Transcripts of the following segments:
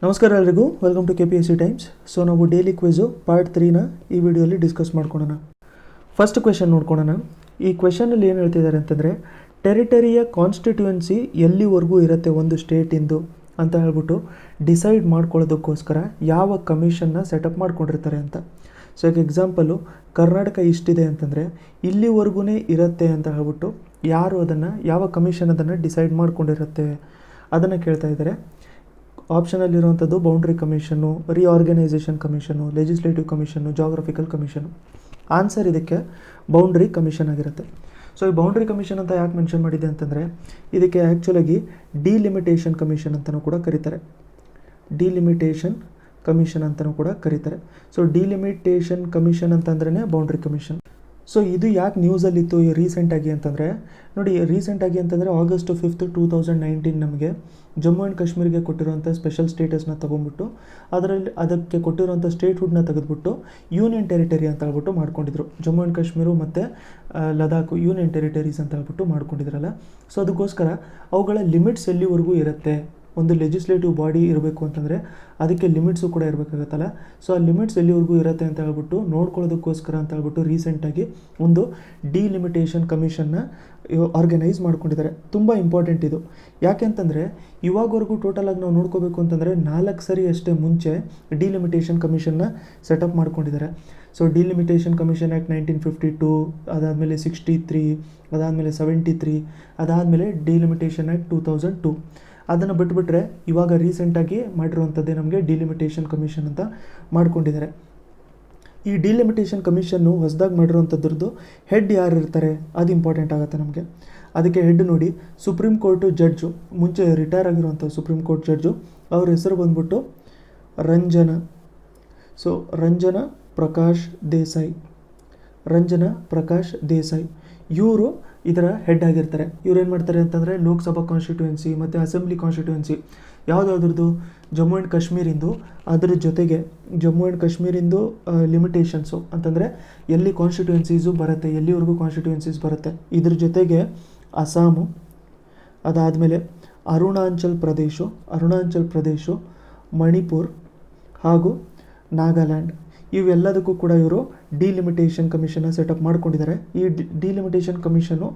ನಮಸ್ಕಾರ ಎಲ್ಲರಿಗೂ, welcome to KPSC times. So ನಾವು ಡೈಲಿ ಕ್ವಿಝು ಪಾರ್ಟ್ 3ನ ಈ ವಿಡಿಯೋಲಿ ಡಿಸ್ಕಸ್ ಮಾಡ್ಕೊಳ್ಳೋಣ. ಫಸ್ಟ್ ಕ್ವೆಶನ್ ನೋಡ್ಕೊಳ್ಳೋಣ. ಈ ಕ್ವೆಶನಲ್ಲಿ ಏನು ಹೇಳ್ತಿದ್ದಾರೆ ಅಂತಂದರೆ, ಟೆರಿಟರಿಯ ಕಾನ್ಸ್ಟಿಟ್ಯೂಯೆನ್ಸಿ ಎಲ್ಲಿವರೆಗೂ ಇರುತ್ತೆ ಒಂದು ಸ್ಟೇಟಿಂದು ಅಂತ ಹೇಳ್ಬಿಟ್ಟು ಡಿಸೈಡ್ ಮಾಡ್ಕೊಳ್ಳೋದಕ್ಕೋಸ್ಕರ ಯಾವ ಕಮಿಷನ್ನ ಸೆಟಪ್ ಮಾಡ್ಕೊಂಡಿರ್ತಾರೆ ಅಂತ. ಸೊ ಈಗ ಎಕ್ಸಾಂಪಲು ಕರ್ನಾಟಕ ಇಷ್ಟಿದೆ ಅಂತಂದರೆ ಇಲ್ಲಿವರೆಗೂ ಇರುತ್ತೆ ಅಂತ ಹೇಳ್ಬಿಟ್ಟು ಯಾರು ಅದನ್ನು, ಯಾವ ಕಮಿಷನ್ ಅದನ್ನು ಡಿಸೈಡ್ ಮಾಡ್ಕೊಂಡಿರುತ್ತೆ ಅದನ್ನು ಕೇಳ್ತಾ ಇದ್ದಾರೆ. ಆಪ್ಷನಲ್ಲಿರುವಂಥದ್ದು boundary commission, reorganisation commission, legislative commission, geographical commission. Answer ಇದಕ್ಕೆ ಬೌಂಡ್ರಿ ಕಮಿಷನ್ ಆಗಿರುತ್ತೆ. ಸೊ ಈ ಬೌಂಡ್ರಿ ಕಮಿಷನ್ ಅಂತ ಯಾಕೆ ಮೆನ್ಷನ್ ಮಾಡಿದೆ ಅಂತಂದರೆ, ಇದಕ್ಕೆ ಆ್ಯಕ್ಚುಲಾಗಿ ಡಿಲಿಮಿಟೇಷನ್ ಕಮಿಷನ್ ಅಂತಲೂ ಕೂಡ ಕರೀತಾರೆ. ಡಿಲಿಮಿಟೇಷನ್ ಕಮಿಷನ್ ಅಂತಲೂ ಕೂಡ ಕರೀತಾರೆ. ಸೊ ಡಿಲಿಮಿಟೇಷನ್ ಕಮಿಷನ್ ಅಂತಂದ್ರೇ ಬೌಂಡ್ರಿ ಕಮಿಷನ್. ಸೊ ಇದು ಯಾಕೆ ನ್ಯೂಸಲ್ಲಿತ್ತು ರೀಸೆಂಟಾಗಿ ಅಂತಂದರೆ, ನೋಡಿ ರೀಸೆಂಟಾಗಿ ಅಂತಂದರೆ August 5, 2019 ನಮಗೆ ಜಮ್ಮು ಆ್ಯಂಡ್ ಕಾಶ್ಮೀರಿಗೆ ಕೊಟ್ಟಿರುವಂಥ ಸ್ಪೆಷಲ್ ಸ್ಟೇಟಸ್ನ ತೊಗೊಂಡ್ಬಿಟ್ಟು ಅದಕ್ಕೆ ಕೊಟ್ಟಿರುವಂಥ ಸ್ಟೇಟ್ಹುಡ್ನ ತೆಗೆದುಬಿಟ್ಟು ಯೂನಿಯನ್ ಟೆರಿಟರಿ ಅಂತ ಹೇಳ್ಬಿಟ್ಟು ಮಾಡ್ಕೊಂಡಿದ್ರು. ಜಮ್ಮು ಆ್ಯಂಡ್ ಕಾಶ್ಮೀರ ಮತ್ತು ಲದಾಖ್ ಯೂನಿಯನ್ ಟೆರಿಟರೀಸ್ ಅಂತ ಹೇಳ್ಬಿಟ್ಟು ಮಾಡ್ಕೊಂಡಿದ್ರಲ್ಲ. ಸೊ ಅದಕ್ಕೋಸ್ಕರ ಅವುಗಳ ಲಿಮಿಟ್ಸ್ ಎಲ್ಲಿವರೆಗೂ ಇರುತ್ತೆ, ಒಂದು ಲೆಜಿಸ್ಲೇಟಿವ್ ಬಾಡಿ ಇರಬೇಕು ಅಂತಂದರೆ ಅದಕ್ಕೆ ಲಿಮಿಟ್ಸು ಕೂಡ ಇರಬೇಕಾಗತ್ತಲ್ಲ. ಸೊ ಆ ಲಿಮಿಟ್ಸ್ ಎಲ್ಲಿವರೆಗೂ ಇರುತ್ತೆ ಅಂತ ಹೇಳ್ಬಿಟ್ಟು ನೋಡ್ಕೊಳ್ಳೋದಕ್ಕೋಸ್ಕರ ಅಂತ ಹೇಳ್ಬಿಟ್ಟು ರೀಸೆಂಟಾಗಿ ಒಂದು ಡಿಲಿಮಿಟೇಷನ್ ಕಮಿಷನ್ನ ಆರ್ಗನೈಸ್ ಮಾಡ್ಕೊಂಡಿದ್ದಾರೆ. ತುಂಬ ಇಂಪಾರ್ಟೆಂಟ್ ಇದು. ಯಾಕೆಂತಂದರೆ ಇವಾಗವರೆಗೂ ಟೋಟಲಾಗಿ ನಾವು ನೋಡ್ಕೋಬೇಕು ಅಂತಂದರೆ 4 ಸರಿ ಅಷ್ಟೇ ಮುಂಚೆ ಡಿಲಿಮಿಟೇಷನ್ ಕಮಿಷನ್ನ ಸೆಟಪ್ ಮಾಡ್ಕೊಂಡಿದ್ದಾರೆ. ಸೊ ಡಿಲಿಮಿಟೇಷನ್ ಕಮಿಷನ್ ಆ್ಯಕ್ಟ್ 1952, ಅದಾದಮೇಲೆ 63, ಅದಾದಮೇಲೆ 73, ಅದಾದಮೇಲೆ ಡಿಲಿಮಿಟೇಷನ್ ಆ್ಯಕ್ಟ್ 2002. ಅದನ್ನು ಬಿಟ್ಬಿಟ್ರೆ ಇವಾಗ ರೀಸೆಂಟಾಗಿ ಮಾಡಿರುವಂಥದ್ದೇ ನಮಗೆ ಡಿಲಿಮಿಟೇಷನ್ ಕಮಿಷನ್ ಅಂತ ಮಾಡ್ಕೊಂಡಿದ್ದಾರೆ. ಈ ಡಿಲಿಮಿಟೇಷನ್ ಕಮಿಷನ್ನು ಹೊಸದಾಗಿ ಮಾಡಿರೋವಂಥದ್ರದ್ದು ಹೆಡ್ ಯಾರು ಇರ್ತಾರೆ ಅದು ಇಂಪಾರ್ಟೆಂಟ್ ಆಗುತ್ತೆ ನಮಗೆ. ಅದಕ್ಕೆ ಹೆಡ್ ನೋಡಿ, ಸುಪ್ರೀಂ ಕೋರ್ಟು ಜಡ್ಜು, ಮುಂಚೆ ರಿಟೈರ್ ಆಗಿರುವಂಥ ಸುಪ್ರೀಂ ಕೋರ್ಟ್ ಜಡ್ಜು, ಅವ್ರ ಹೆಸರು ಬಂದ್ಬಿಟ್ಟು ರಂಜನಾ. ಸೊ ರಂಜನಾ ಪ್ರಕಾಶ್ ದೇಸಾಯಿ. ಇವರು ಇದರ ಹೆಡ್ ಆಗಿರ್ತಾರೆ. ಇವ್ರು ಏನು ಮಾಡ್ತಾರೆ ಅಂತಂದರೆ, ಲೋಕಸಭಾ ಕಾನ್ಸ್ಟಿಟ್ಯೂಯೆನ್ಸಿ ಮತ್ತು ಅಸೆಂಬ್ಲಿ ಕಾನ್ಸ್ಟಿಟ್ಯೂಯೆನ್ಸಿ ಯಾವುದಾದ್ರದ್ದು ಜಮ್ಮು ಆ್ಯಂಡ್ ಕಾಶ್ಮೀರಿಂದು, ಅದರ ಜೊತೆಗೆ ಜಮ್ಮು ಆ್ಯಂಡ್ ಕಾಶ್ಮೀರಿಂದು ಲಿಮಿಟೇಷನ್ಸು ಅಂತಂದರೆ ಎಲ್ಲಿ ಕಾನ್ಸ್ಟಿಟ್ಯೂಯೆನ್ಸೀಸು ಬರುತ್ತೆ, ಎಲ್ಲಿವರೆಗೂ ಕಾನ್ಸ್ಟಿಟ್ಯೂಯೆನ್ಸೀಸ್ ಬರುತ್ತೆ, ಇದ್ರ ಜೊತೆಗೆ ಅಸ್ಸಾಮು, ಅದಾದಮೇಲೆ ಅರುಣಾಚಲ್ ಪ್ರದೇಶ, ಮಣಿಪುರ್ ಹಾಗೂ ನಾಗಾಲ್ಯಾಂಡ್, ಇವೆಲ್ಲದಕ್ಕೂ ಕೂಡ ಇವರು ಡಿಲಿಮಿಟೇಷನ್ ಕಮಿಷನ್ನ ಸೆಟಪ್ ಮಾಡ್ಕೊಂಡಿದ್ದಾರೆ. ಈ ಡಿಲಿಮಿಟೇಷನ್ ಕಮಿಷನ್ನು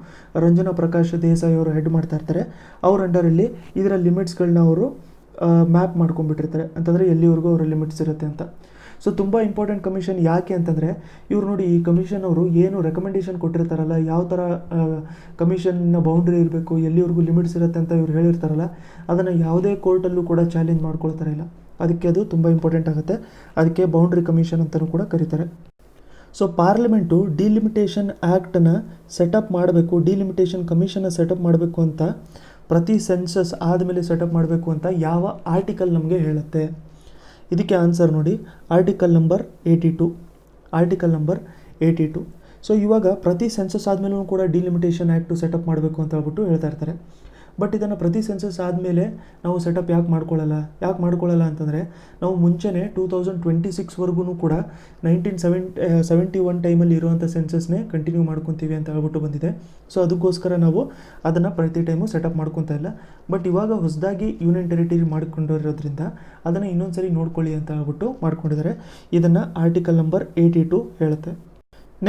ರಂಜನಾ ಪ್ರಕಾಶ್ ದೇಸಾಯಿ ಅವರು ಹೆಡ್ ಮಾಡ್ತಾ ಇರ್ತಾರೆ. ಅವ್ರ ಅಂಡರಲ್ಲಿ ಇದರ ಲಿಮಿಟ್ಸ್ಗಳನ್ನ ಅವರು ಮ್ಯಾಪ್ ಮಾಡ್ಕೊಂಡ್ಬಿಟ್ಟಿರ್ತಾರೆ, ಅಂತಂದರೆ ಎಲ್ಲಿವರೆಗೂ ಅವರ ಲಿಮಿಟ್ಸ್ ಇರುತ್ತೆ ಅಂತ. ಸೊ ತುಂಬ ಇಂಪಾರ್ಟೆಂಟ್ ಕಮಿಷನ್. ಯಾಕೆ ಅಂತಂದರೆ ಇವ್ರು ನೋಡಿ, ಈ ಕಮಿಷನ್ ಅವರು ಏನು ರೆಕಮೆಂಡೇಷನ್ ಕೊಟ್ಟಿರ್ತಾರಲ್ಲ, ಯಾವ ಥರ ಕಮಿಷನ್ನ ಬೌಂಡ್ರಿ ಇರಬೇಕು, ಎಲ್ಲಿವರೆಗೂ ಲಿಮಿಟ್ಸ್ ಇರುತ್ತೆ ಅಂತ ಇವ್ರು ಹೇಳಿರ್ತಾರಲ್ಲ, ಅದನ್ನು ಯಾವುದೇ ಕೋರ್ಟಲ್ಲೂ ಕೂಡ ಚಾಲೆಂಜ್ ಮಾಡ್ಕೊಳ್ತಾರೆ ಇಲ್ಲ. ಅದಕ್ಕೆ ಅದು ತುಂಬ ಇಂಪಾರ್ಟೆಂಟ್ ಆಗುತ್ತೆ. ಅದಕ್ಕೆ ಬೌಂಡ್ರಿ ಕಮಿಷನ್ ಅಂತಲೂ ಕೂಡ ಕರೀತಾರೆ. ಸೊ ಪಾರ್ಲಿಮೆಂಟು ಡಿಲಿಮಿಟೇಷನ್ ಆ್ಯಕ್ಟನ್ನು ಸೆಟಪ್ ಮಾಡಬೇಕು, ಡಿಲಿಮಿಟೇಷನ್ ಕಮಿಷನ್ನ ಸೆಟಪ್ ಮಾಡಬೇಕು ಅಂತ ಪ್ರತಿ ಸೆನ್ಸಸ್ ಆದಮೇಲೆ ಸೆಟಪ್ ಮಾಡಬೇಕು ಅಂತ ಯಾವ ಆರ್ಟಿಕಲ್ ನಮಗೆ ಹೇಳುತ್ತೆ? ಇದಕ್ಕೆ ಆನ್ಸರ್ ನೋಡಿ, ಆರ್ಟಿಕಲ್ ನಂಬರ್ 82. ಸೊ ಇವಾಗ ಪ್ರತಿ ಸೆನ್ಸಸ್ ಆದಮೇಲೂ ಕೂಡ ಡಿಲಿಮಿಟೇಷನ್ ಆ್ಯಕ್ಟು ಸೆಟಪ್ ಮಾಡಬೇಕು ಅಂತ ಹೇಳ್ಬಿಟ್ಟು ಹೇಳ್ತಾ ಇರ್ತಾರೆ. ಬಟ್ ಇದನ್ನು ಪ್ರತಿ ಸೆನ್ಸಸ್ ಆದಮೇಲೆ ನಾವು ಸೆಟಪ್ ಯಾಕೆ ಮಾಡ್ಕೊಳ್ಳಲ್ಲ ಅಂತಂದರೆ, ನಾವು ಮುಂಚೆನೇ 2026ವರೆಗೂ ಕೂಡ 1971 ಟೈಮಲ್ಲಿ ಇರುವಂಥ ಸೆನ್ಸಸ್ನೇ ಕಂಟಿನ್ಯೂ ಮಾಡ್ಕೊತೀವಿ ಅಂತ ಹೇಳ್ಬಿಟ್ಟು ಬಂದಿದೆ. ಸೊ ಅದಕ್ಕೋಸ್ಕರ ನಾವು ಅದನ್ನು ಪ್ರತಿ ಟೈಮು ಸೆಟಪ್ ಮಾಡ್ಕೊತಾ ಇಲ್ಲ. ಬಟ್ ಇವಾಗ ಹೊಸದಾಗಿ ಯೂನಿಯನ್ ಟೆರಿಟರಿ ಮಾಡಿಕೊಂಡಿರೋದ್ರಿಂದ ಅದನ್ನು ಇನ್ನೊಂದು ಸರಿ ನೋಡ್ಕೊಳ್ಳಿ ಅಂತ ಹೇಳ್ಬಿಟ್ಟು ಮಾಡ್ಕೊಂಡಿದ್ದಾರೆ. ಇದನ್ನು ಆರ್ಟಿಕಲ್ ನಂಬರ್ 82 ಹೇಳುತ್ತೆ.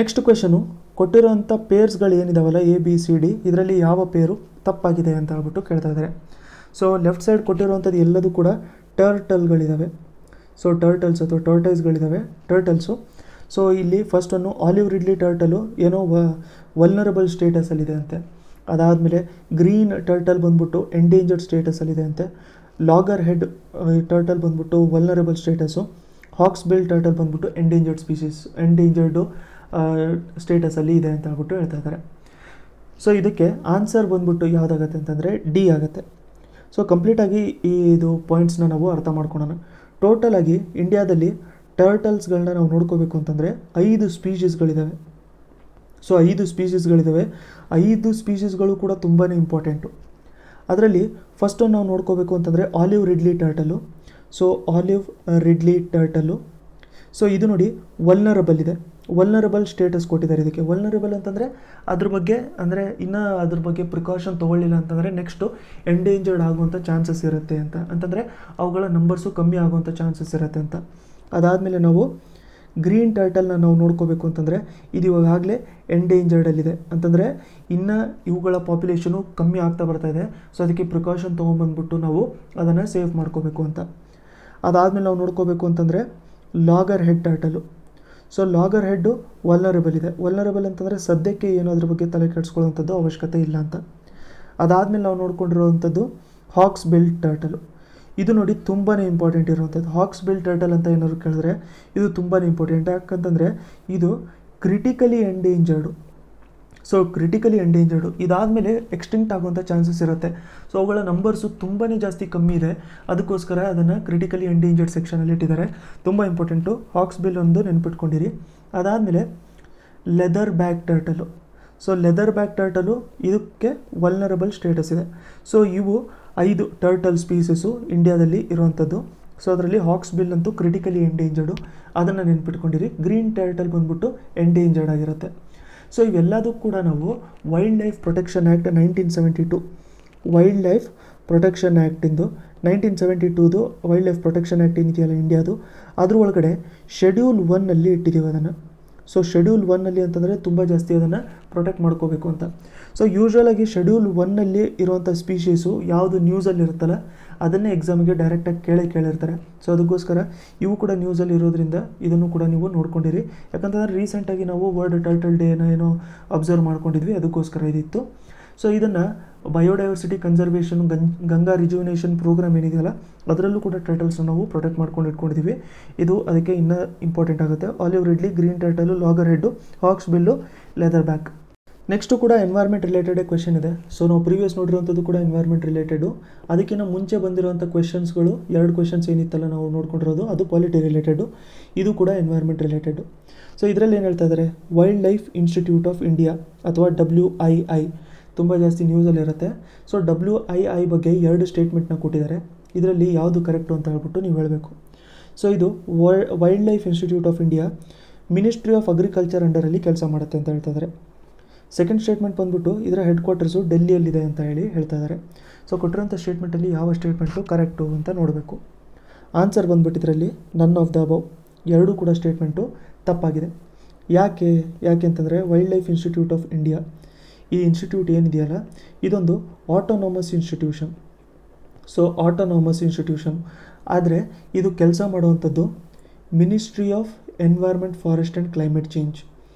ನೆಕ್ಸ್ಟ್ ಕ್ವೆಶನು, ಕೊಟ್ಟಿರೋಂಥ ಪೇರ್ಸ್ಗಳು ಏನಿದಾವಲ್ಲ ABCD, ಇದರಲ್ಲಿ ಯಾವ ಪೇರು ತಪ್ಪಾಗಿದೆ ಅಂತ ಹೇಳ್ಬಿಟ್ಟು ಕೇಳ್ತಾ ಇದ್ದಾರೆ. ಸೊ ಲೆಫ್ಟ್ ಸೈಡ್ ಕೊಟ್ಟಿರುವಂಥದ್ದು ಎಲ್ಲದೂ ಕೂಡ ಟರ್ಟಲ್ಗಳಿದ್ದಾವೆ. ಸೊ ಟರ್ಟಲ್ಸ್ ಅಥವಾ ಟರ್ಟಲ್ಸು. ಸೊ ಇಲ್ಲಿ ಫಸ್ಟ್ ಒಂದು ಆಲಿವ್ ರಿಡ್ಲಿ ಟರ್ಟಲು ಏನೋ ವಲ್ನರಬಲ್ ಸ್ಟೇಟಸಲ್ಲಿದೆ ಅಂತೆ. ಅದಾದಮೇಲೆ ಗ್ರೀನ್ ಟರ್ಟಲ್ ಬಂದ್ಬಿಟ್ಟು ಎಂಡೇಂಜರ್ಡ್ ಸ್ಟೇಟಸಲ್ಲಿದೆ ಅಂತೆ. ಲಾಗರ್ ಹೆಡ್ ಟರ್ಟಲ್ ಬಂದ್ಬಿಟ್ಟು ವಲ್ನರಬಲ್ ಸ್ಟೇಟಸ್ಸು. ಹಾಕ್ಸ್ ಬಿಲ್ ಟರ್ಟಲ್ ಬಂದ್ಬಿಟ್ಟು ಎಂಡೇಂಜರ್ಡು ಸ್ಟೇಟಸಲ್ಲಿ ಇದೆ ಅಂತ ಹೇಳ್ಬಿಟ್ಟು ಹೇಳ್ತಾ ಇದ್ದಾರೆ. ಸೊ ಇದಕ್ಕೆ ಆನ್ಸರ್ ಬಂದ್ಬಿಟ್ಟು ಯಾವುದಾಗತ್ತೆ ಅಂತಂದರೆ ಡಿ ಆಗುತ್ತೆ. ಸೊ ಕಂಪ್ಲೀಟಾಗಿ ಇದು ಪಾಯಿಂಟ್ಸ್ನ ನಾವು ಅರ್ಥ ಮಾಡ್ಕೊಳ್ಳೋಣ. ಟೋಟಲಾಗಿ ಇಂಡಿಯಾದಲ್ಲಿ ಟರ್ಟಲ್ಸ್ಗಳನ್ನ ನಾವು ನೋಡ್ಕೋಬೇಕು ಅಂತಂದರೆ 5 ಸ್ಪೀಷೀಸ್ಗಳಿದ್ದಾವೆ. ಸೊ 5 ಸ್ಪೀಷೀಸ್ಗಳಿದ್ದಾವೆ. 5 ಸ್ಪೀಷೀಸ್ಗಳು ಕೂಡ ತುಂಬಾ ಇಂಪಾರ್ಟೆಂಟು. ಅದರಲ್ಲಿ ಫಸ್ಟ್ ನಾವು ನೋಡ್ಕೋಬೇಕು ಅಂತಂದರೆ olive ridley turtle. So olive ridley turtle, so ಇದು ನೋಡಿ ವಲ್ನರಬಲ್ ಇದೆ. ವಲ್ನರಬಲ್ ಸ್ಟೇಟಸ್ ಕೊಟ್ಟಿದ್ದಾರೆ ಇದಕ್ಕೆ. ವಲ್ನರಬಲ್ ಅಂತಂದರೆ ಅದ್ರ ಬಗ್ಗೆ ಅಂದರೆ ಇನ್ನೂ ಅದ್ರ ಬಗ್ಗೆ ಪ್ರಿಕಾಷನ್ ತೊಗೊಳ್ಳಿಲ್ಲ ಅಂತಂದರೆ ನೆಕ್ಸ್ಟು ಎಂಡೇಂಜರ್ಡ್ ಆಗುವಂಥ ಚಾನ್ಸಸ್ ಇರುತ್ತೆ ಅಂತಂದರೆ ಅವುಗಳ ನಂಬರ್ಸು ಕಮ್ಮಿ ಆಗುವಂಥ ಚಾನ್ಸಸ್ ಇರುತ್ತೆ ಅಂತ. ಅದಾದಮೇಲೆ ನಾವು ಗ್ರೀನ್ ಟರ್ಟಲ್ನ ನಾವು ನೋಡ್ಕೋಬೇಕು ಅಂತಂದರೆ ಇದು ಇವಾಗಲೇ ಎಂಡೇಂಜರ್ಡಲ್ಲಿದೆ ಅಂತಂದರೆ ಇನ್ನು ಇವುಗಳ ಪಾಪ್ಯುಲೇಷನು ಕಮ್ಮಿ ಆಗ್ತಾ ಬರ್ತಾ ಇದೆ. ಸೊ ಅದಕ್ಕೆ ಪ್ರಿಕಾಷನ್ ತೊಗೊಂಬಂದ್ಬಿಟ್ಟು ನಾವು ಅದನ್ನು ಸೇವ್ ಮಾಡ್ಕೋಬೇಕು ಅಂತ. ಅದಾದಮೇಲೆ ನಾವು ನೋಡ್ಕೋಬೇಕು ಅಂತಂದರೆ loggerhead turtle. So loggerhead vulnerable ಇದೆ. ವಲ್ನರಬಲ್ ಅಂತಂದರೆ ಸದ್ಯಕ್ಕೆ ಏನೋ ಅದ್ರ ಬಗ್ಗೆ ತಲೆ ಕೆಡಿಸ್ಕೊಳ್ಳೋವಂಥದ್ದು ಅವಶ್ಯಕತೆ ಇಲ್ಲ ಅಂತ. ಅದಾದಮೇಲೆ ನಾವು ನೋಡ್ಕೊಂಡಿರುವಂಥದ್ದು ಹಾಕ್ಸ್ ಬಿಲ್ ಟರ್ಟಲು. ಇದು ನೋಡಿ ತುಂಬಾ ಇಂಪಾರ್ಟೆಂಟ್ ಇರುವಂಥದ್ದು. ಹಾಕ್ಸ್ ಬಿಲ್ ಟರ್ಟಲ್ ಅಂತ ಏನಾದ್ರು ಕೇಳಿದ್ರೆ ಇದು ತುಂಬಾ ಇಂಪಾರ್ಟೆಂಟ್. ಯಾಕಂತಂದರೆ ಇದು ಕ್ರಿಟಿಕಲಿ ಎಂಡೇಂಜರ್ಡು. ಸೊ ಕ್ರಿಟಿಕಲಿ ಎಂಡೇಂಜರ್ಡು ಇದಾದಮೇಲೆ ಎಕ್ಸ್ಟಿಂಕ್ಟ್ ಆಗುವಂಥ ಚಾನ್ಸಸ್ ಇರುತ್ತೆ. ಸೊ ಅವುಗಳ ನಂಬರ್ಸು ತುಂಬಾ ಜಾಸ್ತಿ ಕಮ್ಮಿ ಇದೆ. ಅದಕ್ಕೋಸ್ಕರ ಅದನ್ನು ಕ್ರಿಟಿಕಲಿ ಎಂಡೇಂಜರ್ಡ್ ಸೆಕ್ಷನಲ್ಲಿ ಇಟ್ಟಿದ್ದಾರೆ. ತುಂಬ ಇಂಪಾರ್ಟೆಂಟು. ಹಾಕ್ಸ್ ಬಿಲ್ ಒಂದು ನೆನ್ಪಿಟ್ಕೊಂಡಿರಿ. ಅದಾದಮೇಲೆ leatherback turtle. So leatherback turtle ಇದಕ್ಕೆ ವಲ್ನರಬಲ್ ಸ್ಟೇಟಸ್ ಇದೆ. ಸೊ ಇವು 5 ಟರ್ಟಲ್ ಸ್ಪೀಸಸ್ಸು ಇಂಡಿಯಾದಲ್ಲಿ ಇರುವಂಥದ್ದು. ಸೊ ಅದರಲ್ಲಿ ಹಾಕ್ಸ್ ಬಿಲ್ ಅಂತೂ ಕ್ರಿಟಿಕಲಿ ಎಂಡೇಂಜರ್ಡು, ಅದನ್ನು ನೆನ್ಪಿಟ್ಕೊಂಡಿರಿ. ಗ್ರೀನ್ ಟರ್ಟಲ್ ಬಂದ್ಬಿಟ್ಟು ಎಂಡೇಂಜರ್ಡ್ ಆಗಿರುತ್ತೆ. ಸೊ ಇವೆಲ್ಲದೂ ಕೂಡ ನಾವು wildlife protection act 1972 wildlife protection ಆ್ಯಕ್ಟಿಂದು 1972 ವೈಲ್ಡ್ ಲೈಫ್ ಪ್ರೊಟೆಕ್ಷನ್ ಆ್ಯಕ್ಟ್ ಏನಿದೆಯಲ್ಲ ಇಂಡಿಯಾದು, ಅದ್ರ ಒಳಗಡೆ ಶೆಡ್ಯೂಲ್ 1 ಇಟ್ಟಿದ್ದೀವಿ ಅದನ್ನು. ಸೊ ಶೆಡ್ಯೂಲ್ 1 ಅಂತಂದರೆ ತುಂಬ ಜಾಸ್ತಿ ಅದನ್ನು ಪ್ರೊಟೆಕ್ಟ್ ಮಾಡ್ಕೋಬೇಕು ಅಂತ. ಸೊ ಯೂಶ್ವಲಾಗಿ ಶೆಡ್ಯೂಲ್ 1 ಇರುವಂಥ ಸ್ಪೀಷೀಸು ಯಾವುದು ನ್ಯೂಸಲ್ಲಿ ಇರುತ್ತಲ್ಲ ಅದನ್ನೇ ಎಕ್ಸಾಮಿಗೆ ಡೈರೆಕ್ಟಾಗಿ ಕೇಳಿರ್ತಾರೆ. ಸೊ ಅದಕ್ಕೋಸ್ಕರ ಇವು ಕೂಡ ನ್ಯೂಸಲ್ಲಿ ಇರೋದ್ರಿಂದ ಇದನ್ನು ಕೂಡ ನೀವು ನೋಡ್ಕೊಂಡಿರಿ. ಯಾಕಂತಂದರೆ ರೀಸೆಂಟಾಗಿ ನಾವು ವರ್ಲ್ಡ್ ಟರ್ಟಲ್ ಡೇನ ಏನೋ ಅಬ್ಸರ್ವ್ ಮಾಡ್ಕೊಂಡಿದ್ವಿ, ಅದಕ್ಕೋಸ್ಕರ ಇದಿತ್ತು. ಸೊ ಇದನ್ನು biodiversity conservation Ganga rejuvenation programme ಏನಿದೆಯಲ್ಲ ಅದರಲ್ಲೂ ಕೂಡ ಟರ್ಟಲ್ಸ್ನ ನಾವು ಪ್ರೊಟೆಕ್ಟ್ ಮಾಡ್ಕೊಂಡು ಇಟ್ಕೊಂಡಿದ್ದೀವಿ. ಇದು ಅದಕ್ಕೆ ಇನ್ನೂ ಇಂಪಾರ್ಟೆಂಟ್ ಆಗುತ್ತೆ. Olive ridley, green turtle, loggerhead, hawksbill, leatherback. Next ಕೂಡ ಎನ್ವೈರ್ಮೆಂಟ್ ರಿಲೇಟೆಡೇ ಕ್ವೆಶನ್ ಇದೆ. ಸೊ ನಾವು ಪ್ರೀವಿಯಸ್ ನೋಡಿರೋಂಥದ್ದು ಕೂಡ ಎನ್ವೈರ್ಮೆಂಟ್ ರಿಲೇಟೆಡು. ಅದಕ್ಕಿಂತ ಮುಂಚೆ ಬಂದಿರುವಂಥ ಕ್ವೆಶನ್ಸ್ಗಳು 2 ಕ್ವೆಶನ್ಸ್ ಏನಿತ್ತಲ್ಲ ನಾವು ನೋಡ್ಕೊಂಡಿರೋದು ಅದು ಪಾಲಿಟಿ ರಿಲೇಟೆಡು, ಇದು ಕೂಡ ಎನ್ವೈರ್ಮೆಂಟ್ ರಿಲೇಟೆಡು. ಸೊ ಇದರಲ್ಲಿ ಏನು ಹೇಳ್ತಾ ಇದ್ದಾರೆ, wild life Institute of India ಅಥವಾ WII ತುಂಬ ಜಾಸ್ತಿ ನ್ಯೂಸಲ್ಲಿರುತ್ತೆ. ಸೊ WII ಬಗ್ಗೆ 2 ಸ್ಟೇಟ್ಮೆಂಟ್ನ ಕೊಟ್ಟಿದ್ದಾರೆ. ಇದರಲ್ಲಿ ಯಾವುದು ಕರೆಕ್ಟು ಅಂತ ಹೇಳ್ಬಿಟ್ಟು ನೀವು ಹೇಳಬೇಕು. ಸೊ ಇದು Wildlife Institute of India Ministry of Agriculture ಅಂಡರಲ್ಲಿ ಕೆಲಸ ಮಾಡುತ್ತೆ ಅಂತ ಹೇಳ್ತಾ ಇದ್ದಾರೆ. ಸೆಕೆಂಡ್ ಸ್ಟೇಟ್ಮೆಂಟ್ ಬಂದ್ಬಿಟ್ಟು ಇದರ ಹೆಡ್ ಕ್ವಾರ್ಟರ್ಸು ಡೆಲ್ಲಿಯಲ್ಲಿದೆ ಅಂತ ಹೇಳ್ತಾ ಇದ್ದಾರೆ. ಸೊ ಕೊಟ್ಟಿರೋಂಥ ಸ್ಟೇಟ್ಮೆಂಟಲ್ಲಿ ಯಾವ ಸ್ಟೇಟ್ಮೆಂಟು ಕರೆಕ್ಟು ಅಂತ ನೋಡಬೇಕು. ಆನ್ಸರ್ ಬಂದ್ಬಿಟ್ಟು ಇದರಲ್ಲಿ ನನ್ ಆಫ್ ದ ಅಬವ್, 2 ಕೂಡ ಸ್ಟೇಟ್ಮೆಂಟು ತಪ್ಪಾಗಿದೆ. ಯಾಕೆ ಅಂತಂದರೆ wild life Institute of India ಈ ಇನ್ಸ್ಟಿಟ್ಯೂಟ್ ಏನಿದೆಯಲ್ಲ ಇದೊಂದು autonomous institution. So autonomous institution ಆದರೆ ಇದು ಕೆಲಸ ಮಾಡುವಂಥದ್ದು ministry of environment, forest and climate change.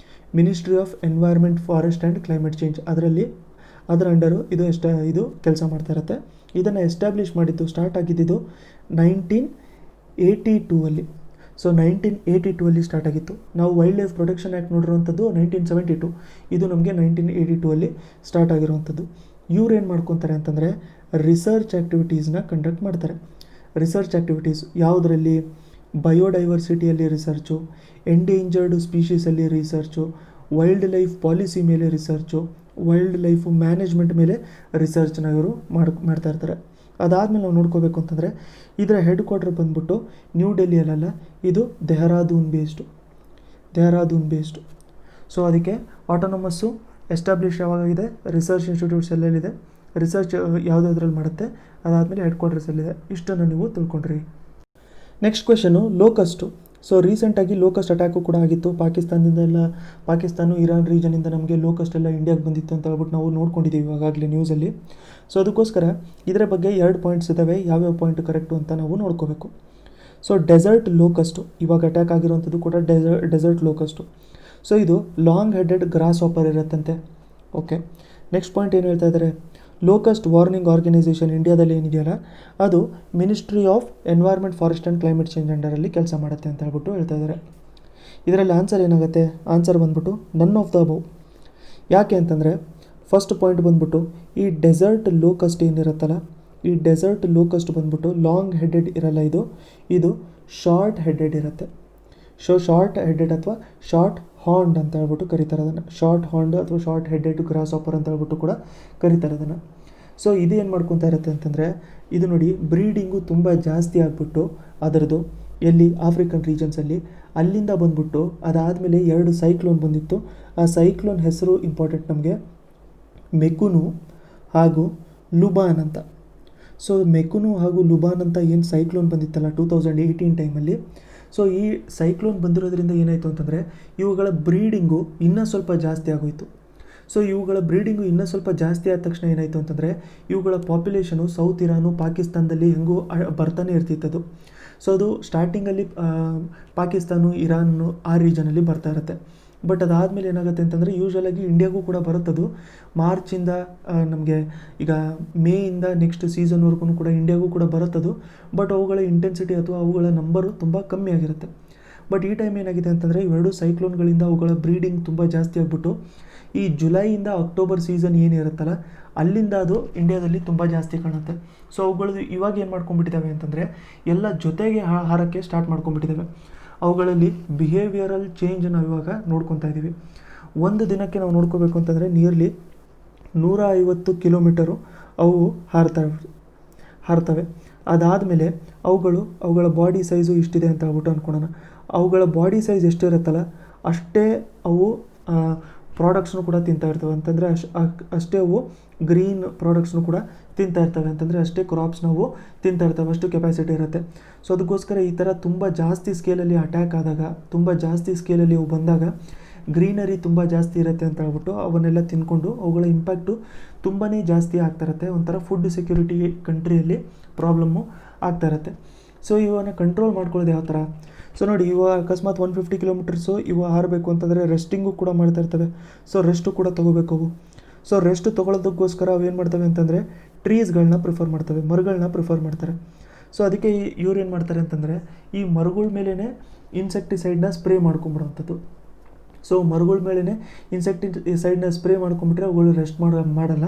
Ministry of environment, forest and climate change ಅದರ ಅಂಡರು ಇದು ಕೆಲಸ ಮಾಡ್ತಾ ಇರುತ್ತೆ. ಇದನ್ನು ಎಸ್ಟಾಬ್ಲಿಷ್ ಮಾಡಿದ್ದು ಸ್ಟಾರ್ಟ್ ಆಗಿದ್ದು 1982. ಸೊ 1982 ಸ್ಟಾರ್ಟ್ ಆಗಿತ್ತು. ನಾವು ವೈಲ್ಡ್ ಲೈಫ್ ಪ್ರೊಟೆಕ್ಷನ್ ಆ್ಯಕ್ಟ್ ನೋಡಿರುವಂಥದ್ದು 1972, ಇದು ನಮಗೆ 1982 ಸ್ಟಾರ್ಟ್ ಆಗಿರುವಂಥದ್ದು. ಇವ್ರು ಏನು ಮಾಡ್ಕೊತಾರೆ ಅಂತಂದರೆ ರಿಸರ್ಚ್ ಆ್ಯಕ್ಟಿವಿಟೀಸ್ನ ಕಂಡಕ್ಟ್ ಮಾಡ್ತಾರೆ. ರಿಸರ್ಚ್ ಆ್ಯಕ್ಟಿವಿಟೀಸ್ ಯಾವುದರಲ್ಲಿ, ಬಯೋಡೈವರ್ಸಿಟಿಯಲ್ಲಿ ರಿಸರ್ಚು, ಎಂಡೇಂಜರ್ಡ್ ಸ್ಪೀಷೀಸಲ್ಲಿ ರಿಸರ್ಚು, ವೈಲ್ಡ್ ಲೈಫ್ ಪಾಲಿಸಿ ಮೇಲೆ ರಿಸರ್ಚು, ವೈಲ್ಡ್ ಲೈಫ್ ಮ್ಯಾನೇಜ್ಮೆಂಟ್ ಮೇಲೆ ರಿಸರ್ಚ್ನ ಇವರು ಮಾಡ್ತಾ ಇರ್ತಾರೆ. ಅದಾದಮೇಲೆ ನಾವು ನೋಡ್ಕೋಬೇಕು ಅಂತಂದರೆ ಇದರ ಹೆಡ್ ಕ್ವಾರ್ಟರ್ ಬಂದ್ಬಿಟ್ಟು ನ್ಯೂ ಡೆಲ್ಲಿಯಲ್ಲ, ಇದು ಡೆಹ್ರಾದೂನ್ ಬೇಸ್ಡು. ಸೊ ಅದಕ್ಕೆ ಆಟೋನಮಸ್ಸು ಎಸ್ಟಾಬ್ಲಿಷ್ ಯಾವಾಗಿದೆ, ರಿಸರ್ಚ್ ಇನ್ಸ್ಟಿಟ್ಯೂಟ್ಸ್ ಎಲ್ಲೆಲ್ಲಿದೆ, ರಿಸರ್ಚ್ ಯಾವುದ್ರಲ್ಲಿ ಮಾಡುತ್ತೆ, ಅದಾದಮೇಲೆ ಹೆಡ್ ಕ್ವಾರ್ಟರ್ಸಲ್ಲಿದೆ. ಇಷ್ಟನ್ನು ನೀವು ತಿಳ್ಕೊಂಡ್ರಿ. Next question locust. ಸೊ ರೀಸೆಂಟಾಗಿ ಲೋಕಸ್ಟ್ ಅಟ್ಯಾಕು ಕೂಡ ಆಗಿತ್ತು. ಪಾಕಿಸ್ತಾನ ಇರಾನ್ ರೀಜನಿಂದ ನಮಗೆ ಲೋಕಸ್ಟ್ ಎಲ್ಲ ಇಂಡಿಯಾಗೆ ಬಂದಿತ್ತು ಅಂತ ಹೇಳ್ಬಿಟ್ಟು ನಾವು ನೋಡ್ಕೊಂಡಿದ್ದೀವಿ ಇವಾಗಲೇ ನ್ಯೂಸಲ್ಲಿ. ಸೊ ಅದಕ್ಕೋಸ್ಕರ ಇದರ ಬಗ್ಗೆ 2 ಪಾಯಿಂಟ್ಸ್ ಇದ್ದಾವೆ. ಯಾವ್ಯಾವ ಪಾಯಿಂಟ್ ಕರೆಕ್ಟು ಅಂತ ನಾವು ನೋಡ್ಕೋಬೇಕು. ಸೊ ಡೆಸರ್ಟ್ ಲೋಕಸ್ಟು ಇವಾಗ ಅಟ್ಯಾಕ್ ಆಗಿರುವಂಥದ್ದು ಕೂಡ ಡೆಸರ್ಟ್ ಲೋಕಸ್ಟು. ಸೊ ಇದು ಲಾಂಗ್ ಹೆಡೆಡ್ ಗ್ರಾಸ್ ಹಾಪರ್ ಇರುತ್ತಂತೆ. ಓಕೆ, ನೆಕ್ಸ್ಟ್ ಪಾಯಿಂಟ್ ಏನು ಹೇಳ್ತಾ ಇದ್ದಾರೆ, ಲೋಕಸ್ಟ್ ವಾರ್ನಿಂಗ್ ಆರ್ಗನೈಸೇಷನ್ ಇಂಡಿಯಾದಲ್ಲಿ ಏನಿದೆಯಲ್ಲ ಅದು ministry of environment, forest and climate change ಅಂಡರಲ್ಲಿ ಕೆಲಸ ಮಾಡುತ್ತೆ ಅಂತ ಹೇಳ್ಬಿಟ್ಟು ಹೇಳ್ತಾ ಇದ್ದಾರೆ. ಇದರಲ್ಲಿ ಆನ್ಸರ್ ಏನಾಗುತ್ತೆ, ಆನ್ಸರ್ ಬಂದ್ಬಿಟ್ಟು ನನ್ ಆಫ್ ದ ಅಬವ್. ಯಾಕೆ ಅಂತಂದರೆ ಫಸ್ಟ್ ಪಾಯಿಂಟ್ ಬಂದ್ಬಿಟ್ಟು ಈ ಡೆಸರ್ಟ್ ಲೋಕಸ್ಟ್ ಏನಿರುತ್ತಲ್ಲ, ಈ ಡೆಸರ್ಟ್ ಲೋಕಸ್ಟ್ ಬಂದ್ಬಿಟ್ಟು ಲಾಂಗ್ ಹೆಡೆಡ್ ಇರಲ್ಲ, ಇದು ಶಾರ್ಟ್ ಹೆಡೆಡ್ ಇರುತ್ತೆ. ಶಾರ್ಟ್ ಹೆಡೆಡ್ ಅಥವಾ ಶಾರ್ಟ್ ಹಾರ್ನ್ಡ್ ಅಂತ ಹೇಳ್ಬಿಟ್ಟು ಕರೀತಾರೆ ಅದನ್ನು. ಶಾರ್ಟ್ ಹಾರ್ನ್ಡ್ ಅಥವಾ ಶಾರ್ಟ್ ಹೆಡೆಡ್ ಗ್ರಾಸ್ ಹಾಪರ್ ಅಂತ ಹೇಳ್ಬಿಟ್ಟು ಕೂಡ ಕರೀತಾರೆ ಅದನ್ನು. ಸೊ ಇದು ಏನು ಮಾಡ್ಕೊತಾ ಇರುತ್ತೆ ಅಂತಂದರೆ ಇದು ನೋಡಿ ಬ್ರೀಡಿಂಗು ತುಂಬ ಜಾಸ್ತಿ ಆಗಿಬಿಟ್ಟು ಅದರದ್ದು ಎಲ್ಲಿ ಆಫ್ರಿಕನ್ ರೀಜನ್ಸಲ್ಲಿ. ಅಲ್ಲಿಂದ ಬಂದ್ಬಿಟ್ಟು ಅದಾದಮೇಲೆ 2 ಸೈಕ್ಲೋನ್ ಬಂದಿತ್ತು. ಆ ಸೈಕ್ಲೋನ್ ಹೆಸರು ಇಂಪಾರ್ಟೆಂಟ್ ನಮಗೆ, ಮೆಕುನು ಹಾಗೂ ಲುಬಾನ್ ಅಂತ. ಸೊ ಮೆಕುನು ಹಾಗೂ ಲುಬಾನ್ ಅಂತ ಏನು ಸೈಕ್ಲೋನ್ ಬಂದಿತ್ತಲ್ಲ 2018 ಟೈಮಲ್ಲಿ, ಸೊ ಈ ಸೈಕ್ಲೋನ್ ಬಂದಿರೋದ್ರಿಂದ ಏನಾಯಿತು ಅಂತಂದರೆ ಇವುಗಳ ಬ್ರೀಡಿಂಗು ಇನ್ನೂ ಸ್ವಲ್ಪ ಜಾಸ್ತಿ ಆಗೋಯಿತು. ಸೊ ಇವುಗಳ ಬ್ರೀಡಿಂಗು ಇನ್ನೂ ಸ್ವಲ್ಪ ಜಾಸ್ತಿ ಆದ ತಕ್ಷಣ ಏನಾಯಿತು ಅಂತಂದರೆ ಇವುಗಳ ಪಾಪ್ಯುಲೇಷನು ಸೌತ್ ಇರಾನು ಪಾಕಿಸ್ತಾನದಲ್ಲಿ ಹೆಂಗೂ ಬರ್ತಾನೆ ಇರ್ತಿತ್ತದು. ಸೊ ಅದು ಸ್ಟಾರ್ಟಿಂಗಲ್ಲಿ ಪಾಕಿಸ್ತಾನ ಇರಾನು ಆ ರೀಜನಲ್ಲಿ ಬರ್ತಾ ಇರುತ್ತೆ. ಬಟ್ ಅದಾದಮೇಲೆ ಏನಾಗುತ್ತೆ ಅಂತಂದರೆ ಯೂಶ್ವಲಾಗಿ ಇಂಡಿಯಾಗೂ ಕೂಡ ಬರುತ್ತದು. ಮಾರ್ಚಿಂದ ನಮಗೆ ಈಗ ಮೇಯಿಂದ ನೆಕ್ಸ್ಟ್ ಸೀಸನ್ವರೆಗೂ ಕೂಡ ಇಂಡಿಯಾಗೂ ಕೂಡ ಬರುತ್ತದು. ಬಟ್ ಅವುಗಳ ಇಂಟೆನ್ಸಿಟಿ ಅಥವಾ ಅವುಗಳ ನಂಬರು ತುಂಬ ಕಮ್ಮಿ ಆಗಿರುತ್ತೆ. ಬಟ್ ಈ ಟೈಮ್ ಏನಾಗಿದೆ ಅಂತಂದರೆ ಇವೆರಡು ಸೈಕ್ಲೋನ್ಗಳಿಂದ ಅವುಗಳ ಬ್ರೀಡಿಂಗ್ ತುಂಬ ಜಾಸ್ತಿ ಆಗಿಬಿಟ್ಟು ಈ ಜುಲೈಯಿಂದ ಅಕ್ಟೋಬರ್ ಸೀಸನ್ ಏನಿರುತ್ತಲ್ಲ ಅಲ್ಲಿಂದ ಅದು ಇಂಡಿಯಾದಲ್ಲಿ ತುಂಬ ಜಾಸ್ತಿ ಕಾಣುತ್ತೆ. ಸೊ ಅವುಗಳು ಇವಾಗ ಏನು ಮಾಡ್ಕೊಂಡ್ಬಿಟ್ಟಿದ್ದಾವೆ ಅಂತಂದರೆ ಎಲ್ಲ ಜೊತೆಗೆ ಹಾರಕ್ಕೆ ಸ್ಟಾರ್ಟ್ ಮಾಡ್ಕೊಂಡ್ಬಿಟ್ಟಿದ್ದಾವೆ. ಅವುಗಳಲ್ಲಿ ಬಿಹೇವಿಯರಲ್ ಚೇಂಜ್ ನಾವು ಇವಾಗ ನೋಡ್ಕೊತಾ ಇದ್ದೀವಿ. ಒಂದು ದಿನಕ್ಕೆ ನಾವು ನೋಡ್ಕೋಬೇಕು ಅಂತಂದರೆ ನಿಯರ್ಲಿ 150 ಕಿಲೋಮೀಟರು ಅವು ಹಾರ್ತವೆ. ಅದಾದಮೇಲೆ ಅವುಗಳ ಬಾಡಿ ಸೈಜು ಇಷ್ಟಿದೆ ಅಂತ ಹೇಳ್ಬಿಟ್ಟು ಅಂದ್ಕೊಳ್ಳೋಣ. ಅವುಗಳ ಬಾಡಿ ಸೈಜ್ ಎಷ್ಟಿರುತ್ತಲ್ಲ ಅಷ್ಟೇ ಅವು ಪ್ರಾಡಕ್ಟ್ಸ್ನು ಕೂಡ ತಿಂತಾ ಇರ್ತವೆ. ಅಂತಂದರೆ ಅಷ್ಟೇ ಅವು ಗ್ರೀನ್ ಪ್ರಾಡಕ್ಟ್ಸ್ನು ಕೂಡ ತಿಂತಾ ಇರ್ತವೆ. ಅಂತಂದರೆ ಅಷ್ಟೇ ಕ್ರಾಪ್ಸ್ ನಾವು ತಿಂತಾ ಇರ್ತವೆ, ಅಷ್ಟು ಕೆಪಾಸಿಟಿ ಇರುತ್ತೆ. ಸೊ ಅದಕ್ಕೋಸ್ಕರ ಈ ಥರ ತುಂಬ ಜಾಸ್ತಿ ಸ್ಕೇಲಲ್ಲಿ ಅಟ್ಯಾಕ್ ಆದಾಗ, ತುಂಬ ಜಾಸ್ತಿ ಸ್ಕೇಲಲ್ಲಿ ಅವು ಬಂದಾಗ ಗ್ರೀನರಿ ತುಂಬ ಜಾಸ್ತಿ ಇರುತ್ತೆ ಅಂತ ಹೇಳ್ಬಿಟ್ಟು ಅವನ್ನೆಲ್ಲ ತಿಂದ್ಕೊಂಡು ಅವುಗಳ ಇಂಪ್ಯಾಕ್ಟು ತುಂಬಾ ಜಾಸ್ತಿ ಆಗ್ತಾ ಇರುತ್ತೆ. ಒಂಥರ ಫುಡ್ ಸೆಕ್ಯೂರಿಟಿ ಕಂಟ್ರಿಯಲ್ಲಿ ಪ್ರಾಬ್ಲಮ್ಮು ಆಗ್ತಾ ಇರುತ್ತೆ. ಸೊ ಇವನ್ನ ಕಂಟ್ರೋಲ್ ಮಾಡ್ಕೊಳ್ಳೋದು ಯಾವ ಥರ? ಸೊ ನೋಡಿ, ಇವಾಗ ಅಕಸ್ಮಾತ್ 150 ಕಿಲೋಮೀಟರ್ಸು ಇವು ಹಾರಬೇಕು ಅಂತಂದರೆ ರೆಸ್ಟಿಂಗು ಕೂಡ ಮಾಡ್ತಾ ಇರ್ತವೆ. ಸೊ ರೆಸ್ಟು ಕೂಡ ತೊಗೋಬೇಕು ಅವು. ಸೊ ರೆಸ್ಟ್ ತೊಗೊಳೋದಕ್ಕೋಸ್ಕರ ಅವು ಏನು ಮಾಡ್ತವೆ ಅಂತಂದರೆ ಟ್ರೀಸ್ಗಳನ್ನ ಪ್ರಿಫರ್ ಮಾಡ್ತವೆ, ಮರಗಳನ್ನ ಪ್ರಿಫರ್ ಮಾಡ್ತಾರೆ. ಸೊ ಅದಕ್ಕೆ ಇವ್ರು ಏನು ಮಾಡ್ತಾರೆ ಅಂತಂದರೆ ಈ ಮರಗಳ ಮೇಲೇ ಇನ್ಸೆಕ್ಟಿಸೈಡ್ನ ಸ್ಪ್ರೇ ಮಾಡ್ಕೊಂಬಿಡೋವಂಥದ್ದು. ಸೊ ಮರಗಳ ಮೇಲೇ ಇನ್ಸೆಕ್ಟಿಸೈಡ್ನ ಸ್ಪ್ರೇ ಮಾಡ್ಕೊಂಬಿಟ್ರೆ ಅವುಗಳು ರೆಸ್ಟ್ ಮಾಡಲ್ಲ.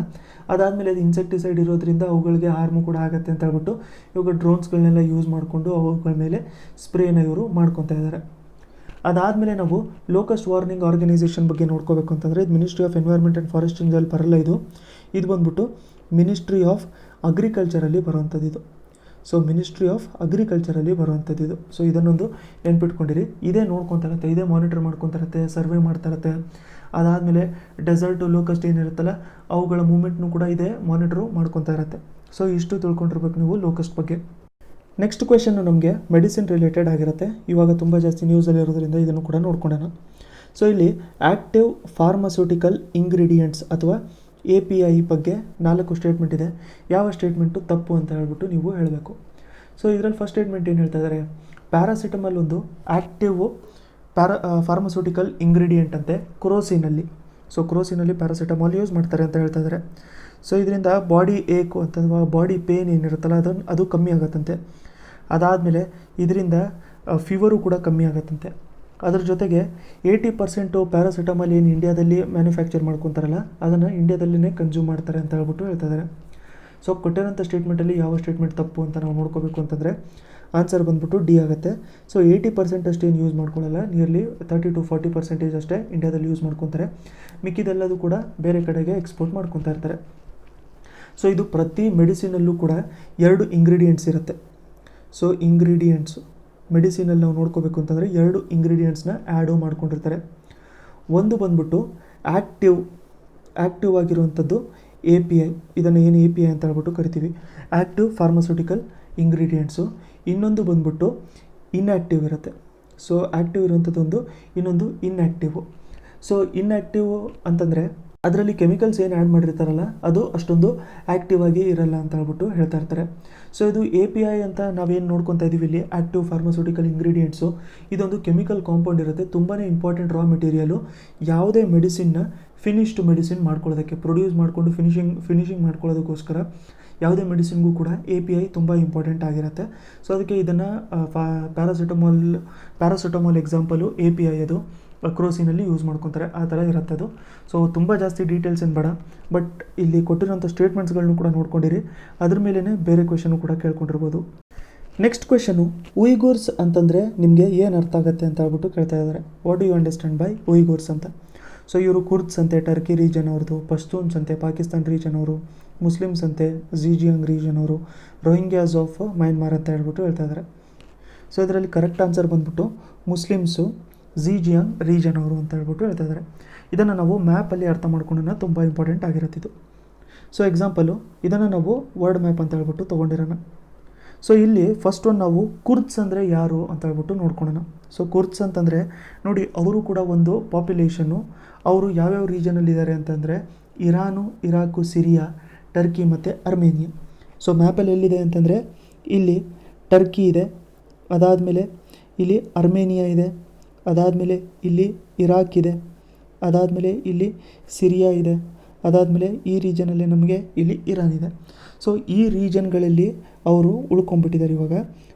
ಅದಾದಮೇಲೆ ಅದು ಇನ್ಸೆಕ್ಟಿಸೈಡ್ ಇರೋದ್ರಿಂದ ಅವುಗಳಿಗೆ ಹಾರ್ಮು ಕೂಡ ಆಗುತ್ತೆ ಅಂತ ಹೇಳ್ಬಿಟ್ಟು ಇವಾಗ ಡ್ರೋನ್ಸ್ಗಳನ್ನೆಲ್ಲ ಯೂಸ್ ಮಾಡಿಕೊಂಡು ಅವುಗಳ ಮೇಲೆ ಸ್ಪ್ರೇನ ಇವರು ಮಾಡ್ಕೊತಾ ಇದ್ದಾರೆ. ಅದಾದಮೇಲೆ ನಾವು ಲೋಕಸ್ಟ್ ವಾರ್ನಿಂಗ್ ಆರ್ಗನೈಸೇಷನ್ ಬಗ್ಗೆ ನೋಡ್ಕೋಬೇಕು ಅಂತಂದರೆ ಇದು ಮಿನಿಸ್ಟ್ರಿ ಆಫ್ ಎನ್ವೈರ್ಮೆಂಟ್ ಆ್ಯಂಡ್ ಫಾರೆಸ್ಟಿಂಗಲ್ಲಿ ಬರಲ್ಲ. ಇದು ಬಂದ್ಬಿಟ್ಟು ಮಿನಿಸ್ಟ್ರಿ ಆಫ್ ಅಗ್ರಿಕಲ್ಚರಲ್ಲಿ ಬರುವಂಥದ್ದು ಇದು. ಸೊ ಮಿನಿಸ್ಟ್ರಿ ಆಫ್ ಅಗ್ರಿಕಲ್ಚರಲ್ಲಿ ಬರುವಂಥದ್ದು ಇದು. ಸೊ ಇದನ್ನೊಂದು ನೆನ್ಪಿಟ್ಕೊಂಡಿರಿ. ಇದೇ ನೋಡ್ಕೊತಾ ಇರುತ್ತೆ, ಇದೇ ಮಾನಿಟರ್ ಮಾಡ್ಕೊತಾ ಇರುತ್ತೆ, ಸರ್ವೆ ಮಾಡ್ತಾ ಇರುತ್ತೆ. ಅದಾದಮೇಲೆ ಡೆಸರ್ಟು ಲೋಕಸ್ಟ್ ಏನಿರುತ್ತಲ್ಲ ಅವುಗಳ ಮೂಮೆಂಟ್ನು ಕೂಡ ಇದೇ ಮಾನಿಟ್ರು ಮಾಡ್ಕೊತಾ ಇರುತ್ತೆ. ಸೊ ಇಷ್ಟು ತಿಳ್ಕೊಂಡಿರ್ಬೇಕು ನೀವು ಲೋಕಸ್ಟ್ ಬಗ್ಗೆ. ನೆಕ್ಸ್ಟ್ ಕ್ವೆಶನ್ನು ನಮಗೆ ಮೆಡಿಸಿನ್ ರಿಲೇಟೆಡ್ ಆಗಿರುತ್ತೆ. ಇವಾಗ ತುಂಬ ಜಾಸ್ತಿ ನ್ಯೂಸಲ್ಲಿ ಇರೋದ್ರಿಂದ ಇದನ್ನು ಕೂಡ ನೋಡ್ಕೊಳ್ಳೋಣ. ಸೊ ಇಲ್ಲಿ ಆ್ಯಕ್ಟಿವ್ ಫಾರ್ಮಸ್ಯೂಟಿಕಲ್ ಇಂಗ್ರೀಡಿಯೆಂಟ್ಸ್ ಅಥವಾ API ಬಗ್ಗೆ 4 ಸ್ಟೇಟ್ಮೆಂಟ್ ಇದೆ. ಯಾವ ಸ್ಟೇಟ್ಮೆಂಟು ತಪ್ಪು ಅಂತ ಹೇಳ್ಬಿಟ್ಟು ನೀವು ಹೇಳಬೇಕು. ಸೊ ಇದರಲ್ಲಿ ಫಸ್ಟ್ ಸ್ಟೇಟ್ಮೆಂಟ್ ಏನು ಹೇಳ್ತಾ ಇದ್ದಾರೆ, ಪ್ಯಾರಾಸಿಟಮಲ್ ಒಂದು ಆ್ಯಕ್ಟಿವ್ ಫಾರ್ಮಸ್ಯೂಟಿಕಲ್ ಇಂಗ್ರೀಡಿಯೆಂಟ್ ಅಂತೆ ಕ್ರೋಸಿನಲ್ಲಿ. ಸೊ ಕ್ರೋಸಿನಲ್ಲಿ ಪ್ಯಾರಾಸಿಟಮಾಲ್ ಯೂಸ್ ಮಾಡ್ತಾರೆ ಅಂತ ಹೇಳ್ತಾ ಇದ್ದಾರೆ. ಸೊ ಇದರಿಂದ ಬಾಡಿ ಏಕು ಅಥವಾ ಬಾಡಿ ಪೇನ್ ಏನಿರುತ್ತಲ್ಲ ಅದು ಕಮ್ಮಿ ಆಗುತ್ತಂತೆ. ಇದರಿಂದ ಫೀವರು ಕೂಡ ಕಮ್ಮಿ ಆಗುತ್ತಂತೆ. ಅದ್ರ ಜೊತೆಗೆ 80% ಪ್ಯಾರಾಸಿಟಮಾಲ್ ಏನು ಇಂಡಿಯಾದಲ್ಲಿ ಮ್ಯಾನುಫ್ಯಾಕ್ಚರ್ ಮಾಡ್ಕೊತಾರಲ್ಲ ಅದನ್ನು ಇಂಡಿಯಾದಲ್ಲೇ ಕನ್ಸ್ಯೂಮ್ ಮಾಡ್ತಾರೆ ಅಂತ ಹೇಳ್ಬಿಟ್ಟು ಹೇಳ್ತಾ ಇದ್ದಾರೆ. ಸೊ ಕೊಟ್ಟಿರೋಂಥ ಸ್ಟೇಟ್ಮೆಂಟಲ್ಲಿ ಯಾವ ಸ್ಟೇಟ್ಮೆಂಟ್ ತಪ್ಪು ಅಂತ ನಾವು ನೋಡ್ಕೋಬೇಕು ಅಂತಂದರೆ ಆನ್ಸರ್ ಬಂದ್ಬಿಟ್ಟು ಡಿ ಆಗುತ್ತೆ. ಸೊ 80% ಅಷ್ಟೇನು ಯೂಸ್ ಮಾಡ್ಕೊಳ್ಳಲ್ಲ, ನಿಯರ್ಲಿ 30 to 40% ಅಷ್ಟೇ ಇಂಡಿಯಾದಲ್ಲಿ ಯೂಸ್ ಮಾಡ್ಕೊತಾರೆ. ಮಿಕ್ಕಿದೆಲ್ಲದು ಕೂಡ ಬೇರೆ ಕಡೆಗೆ ಎಕ್ಸ್ಪೋರ್ಟ್ ಮಾಡ್ಕೊತಾ ಇರ್ತಾರೆ. ಸೊ ಇದು ಪ್ರತಿ ಮೆಡಿಸಿನಲ್ಲೂ ಕೂಡ 2 ಇಂಗ್ರೀಡಿಯೆಂಟ್ಸ್ ಇರುತ್ತೆ. ಸೊ ಇಂಗ್ರೀಡಿಯೆಂಟ್ಸು ಮೆಡಿಸಿನಲ್ಲಿ ನಾವು ನೋಡ್ಕೋಬೇಕು ಅಂತಂದರೆ 2 ಇಂಗ್ರೀಡಿಯೆಂಟ್ಸ್ನ ಆ್ಯಡು ಮಾಡ್ಕೊಂಡಿರ್ತಾರೆ. ಒಂದು ಬಂದ್ಬಿಟ್ಟು ಆ್ಯಕ್ಟಿವ್ ಆಗಿರುವಂಥದ್ದು API, ಇದನ್ನು ಏನು API ಅಂತ ಹೇಳ್ಬಿಟ್ಟು ಕರಿತೀವಿ, ಆ್ಯಕ್ಟಿವ್ ಫಾರ್ಮಸ್ಯೂಟಿಕಲ್ ಇಂಗ್ರೀಡಿಯೆಂಟ್ಸು. ಇನ್ನೊಂದು ಬಂದ್ಬಿಟ್ಟು ಇನ್ಆ್ಯಕ್ಟಿವ್ ಇರುತ್ತೆ. ಸೊ ಆ್ಯಕ್ಟಿವ್ ಇರುವಂಥದ್ದೊಂದು, ಇನ್ನೊಂದು ಇನ್ಆ್ಯಕ್ಟಿವ್. ಸೊ ಇನ್ಆ್ಯಕ್ಟಿವ್ ಅಂತಂದರೆ ಅದರಲ್ಲಿ ಕೆಮಿಕಲ್ಸ್ ಏನು ಆ್ಯಡ್ ಮಾಡಿರ್ತಾರಲ್ಲ ಅದು ಅಷ್ಟೊಂದು ಆ್ಯಕ್ಟಿವ್ ಆಗಿ ಇರಲ್ಲ ಅಂತ ಹೇಳ್ಬಿಟ್ಟು ಹೇಳ್ತಾ ಇರ್ತಾರೆ. ಸೊ ಇದು API ಅಂತ ನಾವೇನು ನೋಡ್ಕೊತಾ ಇದ್ದೀವಿ ಇಲ್ಲಿ, ಆ್ಯಕ್ಟಿವ್ ಫಾರ್ಮಸ್ಯೂಟಿಕಲ್ ಇಂಗ್ರೀಡಿಯೆಂಟ್ಸು, ಇದೊಂದು ಕೆಮಿಕಲ್ ಕಾಂಪೌಂಡ್ ಇರುತ್ತೆ. ತುಂಬಾ ಇಂಪಾರ್ಟೆಂಟ್ ರಾ ಮೆಟೀರಿಯಲು. ಯಾವುದೇ ಮೆಡಿಸಿನ್ನ ಫಿನಿಶ್ಡ್ ಮೆಡಿಸಿನ್ ಮಾಡ್ಕೊಳ್ಳೋದಕ್ಕೆ, ಪ್ರೊಡ್ಯೂಸ್ ಮಾಡಿಕೊಂಡು ಫಿನಿಶಿಂಗ್ ಮಾಡ್ಕೊಳ್ಳೋದಕ್ಕೋಸ್ಕರ ಯಾವುದೇ ಮೆಡಿಸಿನ್ಗೂ ಕೂಡ API ತುಂಬ ಇಂಪಾರ್ಟೆಂಟ್ ಆಗಿರುತ್ತೆ. ಸೊ ಅದಕ್ಕೆ ಇದನ್ನು ಪ್ಯಾರಾಸಿಟಮಾಲ್ ಎಕ್ಸಾಂಪಲು API ಅದು ಕ್ರೋಸಿನಲ್ಲಿ ಯೂಸ್ ಮಾಡ್ಕೊತಾರೆ, ಆ ಥರ ಇರುತ್ತೆ ಅದು. ಸೊ ತುಂಬ ಜಾಸ್ತಿ ಡೀಟೇಲ್ಸ್ ಏನು ಬೇಡ, ಬಟ್ ಇಲ್ಲಿ ಕೊಟ್ಟಿರೋಂಥ ಸ್ಟೇಟ್ಮೆಂಟ್ಸ್ಗಳನ್ನೂ ಕೂಡ ನೋಡ್ಕೊಂಡಿರಿ. ಅದ್ರ ಮೇಲೇ ಬೇರೆ ಕ್ವೆಶನು ಕೂಡ ಕೇಳ್ಕೊಂಡಿರ್ಬೋದು. ನೆಕ್ಸ್ಟ್ ಕ್ವೆಶನು, ಉಯ್ಗೂರ್ಸ್ ಅಂತಂದರೆ ನಿಮಗೆ ಏನು ಅರ್ಥ ಆಗುತ್ತೆ ಅಂತ ಹೇಳ್ಬಿಟ್ಟು ಕೇಳ್ತಾ ಇದ್ದಾರೆ. What do you understand by Uyghurs ಅಂತ? ಸೊ ಇವರು ಕುರ್ದ್ಸ್ ಅಂತೆ ಟರ್ಕಿ ರೀಜನ್ ಅವ್ರದ್ದು, ಪಶ್ತೂನ್ಸ್ ಅಂತೆ ಪಾಕಿಸ್ತಾನ್ ರೀಜನ್ ಅವರು, ಮುಸ್ಲಿಮ್ಸ್ ಅಂತೆ ಝೀಜಿಯಾಂಗ್ ರೀಜನ್ ಅವರು, ರೋಹಿಂಗ್ಯಾಸ್ ಆಫ್ ಮಯನ್ಮಾರ್ ಅಂತ ಹೇಳ್ಬಿಟ್ಟು ಹೇಳ್ತಾ ಇದ್ದಾರೆ. ಸೊ ಇದರಲ್ಲಿ ಕರೆಕ್ಟ್ ಆನ್ಸರ್ ಬಂದ್ಬಿಟ್ಟು ಮುಸ್ಲಿಮ್ಸು ಝೀಜಿಯಾಂಗ್ ರೀಜನ್ ಅವರು ಅಂತ ಹೇಳ್ಬಿಟ್ಟು ಹೇಳ್ತಾ ಇದ್ದಾರೆ. ಇದನ್ನು ನಾವು ಮ್ಯಾಪಲ್ಲಿ ಅರ್ಥ ಮಾಡ್ಕೊಳ್ಳೋಣ, ತುಂಬ ಇಂಪಾರ್ಟೆಂಟ್ ಆಗಿರುತ್ತಿದ್ದು. ಸೊ ಎಕ್ಸಾಂಪಲು ಇದನ್ನು ನಾವು ವರ್ಡ್ ಮ್ಯಾಪ್ ಅಂತ ಹೇಳ್ಬಿಟ್ಟು ತೊಗೊಂಡಿರೋಣ. ಸೊ ಇಲ್ಲಿ ಫಸ್ಟ್ ಒನ್ ನಾವು ಕುರ್ದ್ಸ್ ಅಂದರೆ ಯಾರು ಅಂತ ಹೇಳ್ಬಿಟ್ಟು ನೋಡ್ಕೊಳ್ಳೋಣ. ಸೊ ಕುರ್ದ್ಸ್ ಅಂತಂದರೆ ನೋಡಿ, ಅವರು ಕೂಡ ಒಂದು ಪಾಪ್ಯುಲೇಷನ್ನು. ಅವರು ಯಾವ್ಯಾವ ರೀಜನಲ್ಲಿದ್ದಾರೆ ಅಂತಂದರೆ ಇರಾನು, ಇರಾಕು, ಸಿರಿಯಾ, ಟರ್ಕಿ ಮತ್ತು ಅರ್ಮೇನಿಯಾ. ಸೊ ಮ್ಯಾಪಲ್ಲಿ ಎಲ್ಲಿದೆ ಅಂತಂದರೆ ಇಲ್ಲಿ ಟರ್ಕಿ ಇದೆ, ಅದಾದಮೇಲೆ ಇಲ್ಲಿ ಅರ್ಮೇನಿಯಾ ಇದೆ, ಅದಾದಮೇಲೆ ಇಲ್ಲಿ ಇರಾಕ್ ಇದೆ, ಅದಾದಮೇಲೆ ಇಲ್ಲಿ ಸಿರಿಯಾ ಇದೆ, ಅದಾದಮೇಲೆ ಈ ರೀಜನಲ್ಲಿ ನಮಗೆ ಇಲ್ಲಿ ಇರಾನ್ ಇದೆ. ಸೊ ಈ ರೀಜನ್ಗಳಲ್ಲಿ ಅವರು ಉಳ್ಕೊಂಡ್ಬಿಟ್ಟಿದ್ದಾರೆ ಇವಾಗ.